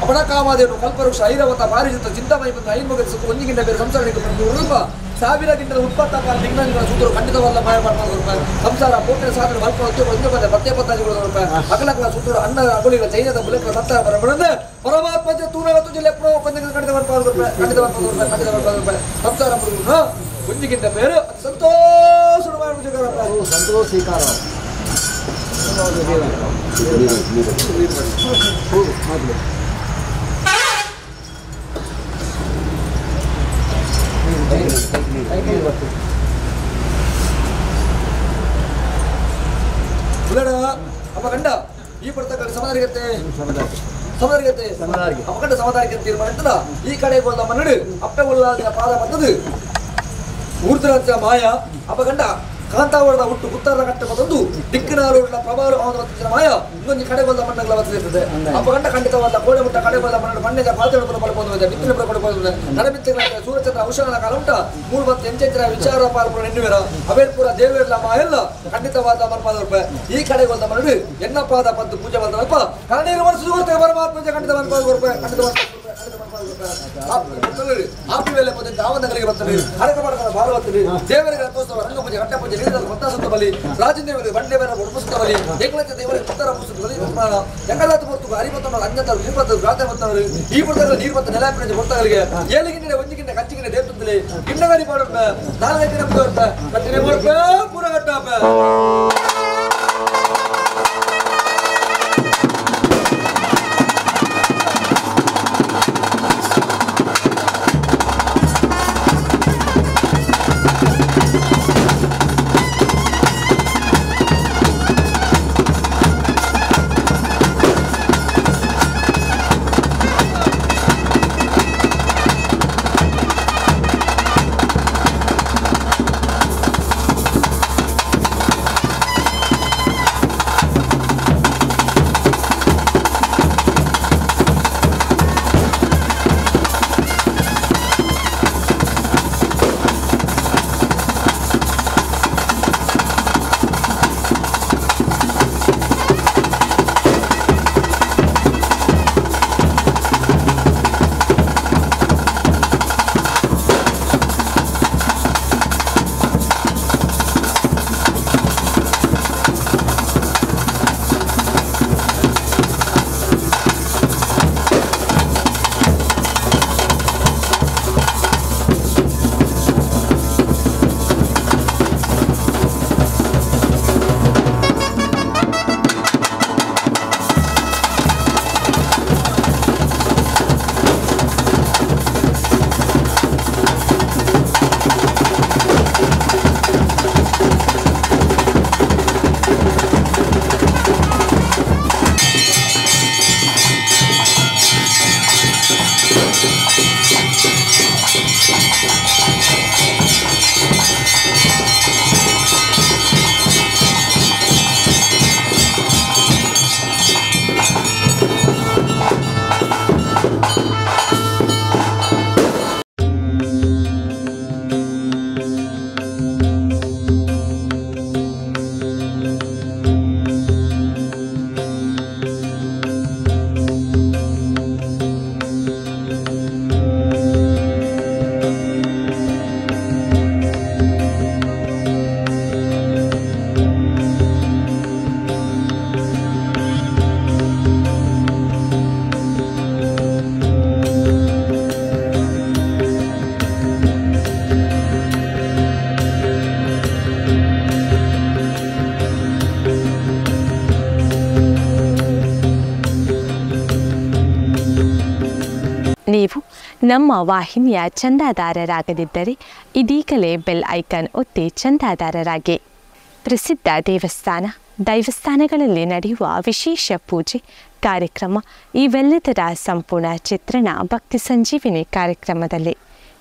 ಅಪಣ ಕಾಮಾದೇನು ಕಲ್ಪವೃಕ್ಷ ಐರವತ ಪಾರಿಜಿತ ಚಿಂತಾಮಣಿ ಬಂದು ಐನ್ಮಗ ಸುತ್ತ ಒಂದಿಗಿಂತ ಬೇರೆ ಸಂಸಾರಕ್ಕೆ ರೂಪ ಸಾವಿರಕ್ಕಿಂತ ಉತ್ಪತ್ತ ತಿಂಗಳ ಸೂತ್ರರು ಖಂಡಿತವಲ್ಲ ಮಾಯ ಮಾಡ್ಬೋದು ರೂಪಾಯಿ ಸಂಸಾರ ಪೂರ್ಣ ಸಾಧನೆ ಮಲ್ಪ ಒಂದು ಮತ್ತೆ 75 ರೂಪಾಯಿ ಅಗಲಕಲ ಸೂತ್ರರು ಅನ್ನ ಅಗುಳಿಗಳ ಚೈನದ ಬುಲೆಕ ಸತ್ತಾರ ಬರಬಂದ್ರೆ ಪರಮಾತ್ಮ ತೂನವತ್ತು ಜಿಲ್ಲೆ ಎಪ್ಪೋ ಕೊಂದಿಗೆ ಖಂಡಿತ ಮಾಡ್ಬೋದು ರೂಪಾಯಿ ಖಂಡಿತ ಮಾಡ್ಬೋದು ರೂಪಾಯಿ ಸಂಸಾರ ಮುಗಿದು ಒಂದಿಗಿಂತ ಬೇರೆ ಸಂತೋಷ ಸಂತೋಷೀಕಾರ ಅಪ್ಪ ಗಂಡ ಈ ಪಡ್ತಕ್ಕಂಥ ಸಮದಾರಿಗತ್ತೆ ಅಪ್ಪಗಂಡ ಸಮದಾರಿಕೆ ತೀರ್ಮಾನ ಈ ಕಡೆ ನಮ್ಮ ನಡು ಅಪ್ಪೆ ಉಲ್ಲಾದಿನ ಪಾದ ಬಂದದು ಊರ್ಧ್ರ ಮಾಯ ಅಪ್ಪಗಂಡ ಕಾಂತಾವರದ ಹುಟ್ಟು ಉತ್ತರ ಕಟ್ಟ ಬಂದು ದಿಕ್ಕಿನಾರುಳ್ಳ ಪ್ರಭಾವ ಮಾಯ ಇನ್ನೊಂದು ಕಡೆ ಬಂದ ಮಣ್ಣಗಳ ಬರ್ತದೆ ಅಪ್ಪಗಂಡ ಖಂಡಿತವಲ್ಲ ಕೋಡೆ ಮುಟ್ಟ ಕಡೆ ಬಂದ ಮಣ್ಣ ಮಣ್ಣಿನ ಪಾತ್ರೆ ಪಡ್ಬೋದು ಬಿತ್ತಿನ ಪಡ್ಬೋದು ನಡಬಿತ್ತಿನ ಸೂರ್ಯಚಂದ್ರ ಔಷಧನ ಕಾಲ ಉಂಟ 38 ವಿಚಾರ ಪಾಲ್ಪುರ ಎನ್ನುವರ ಅವೇಲ್ಪುರ ದೇವೇರ್ಲ ಮಾಯಲ್ಲ ಖಂಡಿತವಾದ ಮರ್ಪಾದ ರೂಪಾಯಿ ಈ ಕಡೆ ಬಂದ ಮರಡು ಎನ್ನಪಾದ ಪದ್ದು ಪೂಜೆ ಬಂದ ಅಲ್ಪ ಕನ್ನಡ ವರ್ಷ ಪರಮಾತ್ಮ ಖಂಡಿತ ಮರ್ಪಾದ ರೂಪಾಯಿ ಖಂಡಿತ ಆಪಿ ವೇಳೆ ಬಂದ ದಾವನಗಳಿಗೆ ಬರ್ತದೆ ಹರಕ ಮಾಡ್ಕೊಂಡು ಬಾಳ ಬರ್ತದೆ ದೇವರಿಗೆ ರಥೋತ್ಸವ ರಂಗ ಪೂಜೆ ಕಟ್ಟ ಪೂಜೆ ನೀರಿನ ಭಕ್ತಾಸುತ್ತ ಬಲಿ ರಾಜದೇವರಿಗೆ ಬಂಡೆ ಬೇರೆ ಉಡುಪಿಸುತ್ತ ಬಲಿ ಏಕಲಕ್ಷ ದೇವರಿಗೆ ಉತ್ತರ ಮುಗಿಸುತ್ತ ಬಲಿ ಎಂಗಳಾತು ಹೊತ್ತು ಅರಿವತ್ತೊಂದು ಅಂಜಂತ ನೀರ್ಪತ್ತು ಗಾದೆ ಬರ್ತವರು ಈ ಪುಸ್ತಕದ ನೀರ್ಪತ್ತು ನೆಲಾಪಿನ ಪುಸ್ತಕಗಳಿಗೆ ಏಳಿಗಿಂತ ಒಂದಿಗಿಂತ ಕಚ್ಚಿಗಿಂತ ದೇವತಂತಲೇ ಗಿಣ್ಣಗಾರಿ ಮಾಡೋಣ 4 ದಿನ ಕಟ್ಟಿನ ಪೂರ ಕಟ್ಟಾಪ ನೀವು ನಮ್ಮ ವಾಹಿನಿಯ ಚಂದಾದಾರರಾಗದಿದ್ದರೆ ಇದೀಗಲೇ ಬೆಲ್ ಐಕಾನ್ ಒತ್ತಿ ಚಂದಾದಾರರಾಗಿ. ಪ್ರಸಿದ್ಧ ದೈವಸ್ಥಾನಗಳಲ್ಲಿ ನಡೆಯುವ ವಿಶೇಷ ಪೂಜೆ ಕಾರ್ಯಕ್ರಮ ಇವೆಲ್ಲದರ ಸಂಪೂರ್ಣ ಚಿತ್ರಣ ಭಕ್ತಿ ಸಂಜೀವಿನಿ ಕಾರ್ಯಕ್ರಮದಲ್ಲಿ.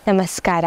ನಮಸ್ಕಾರ.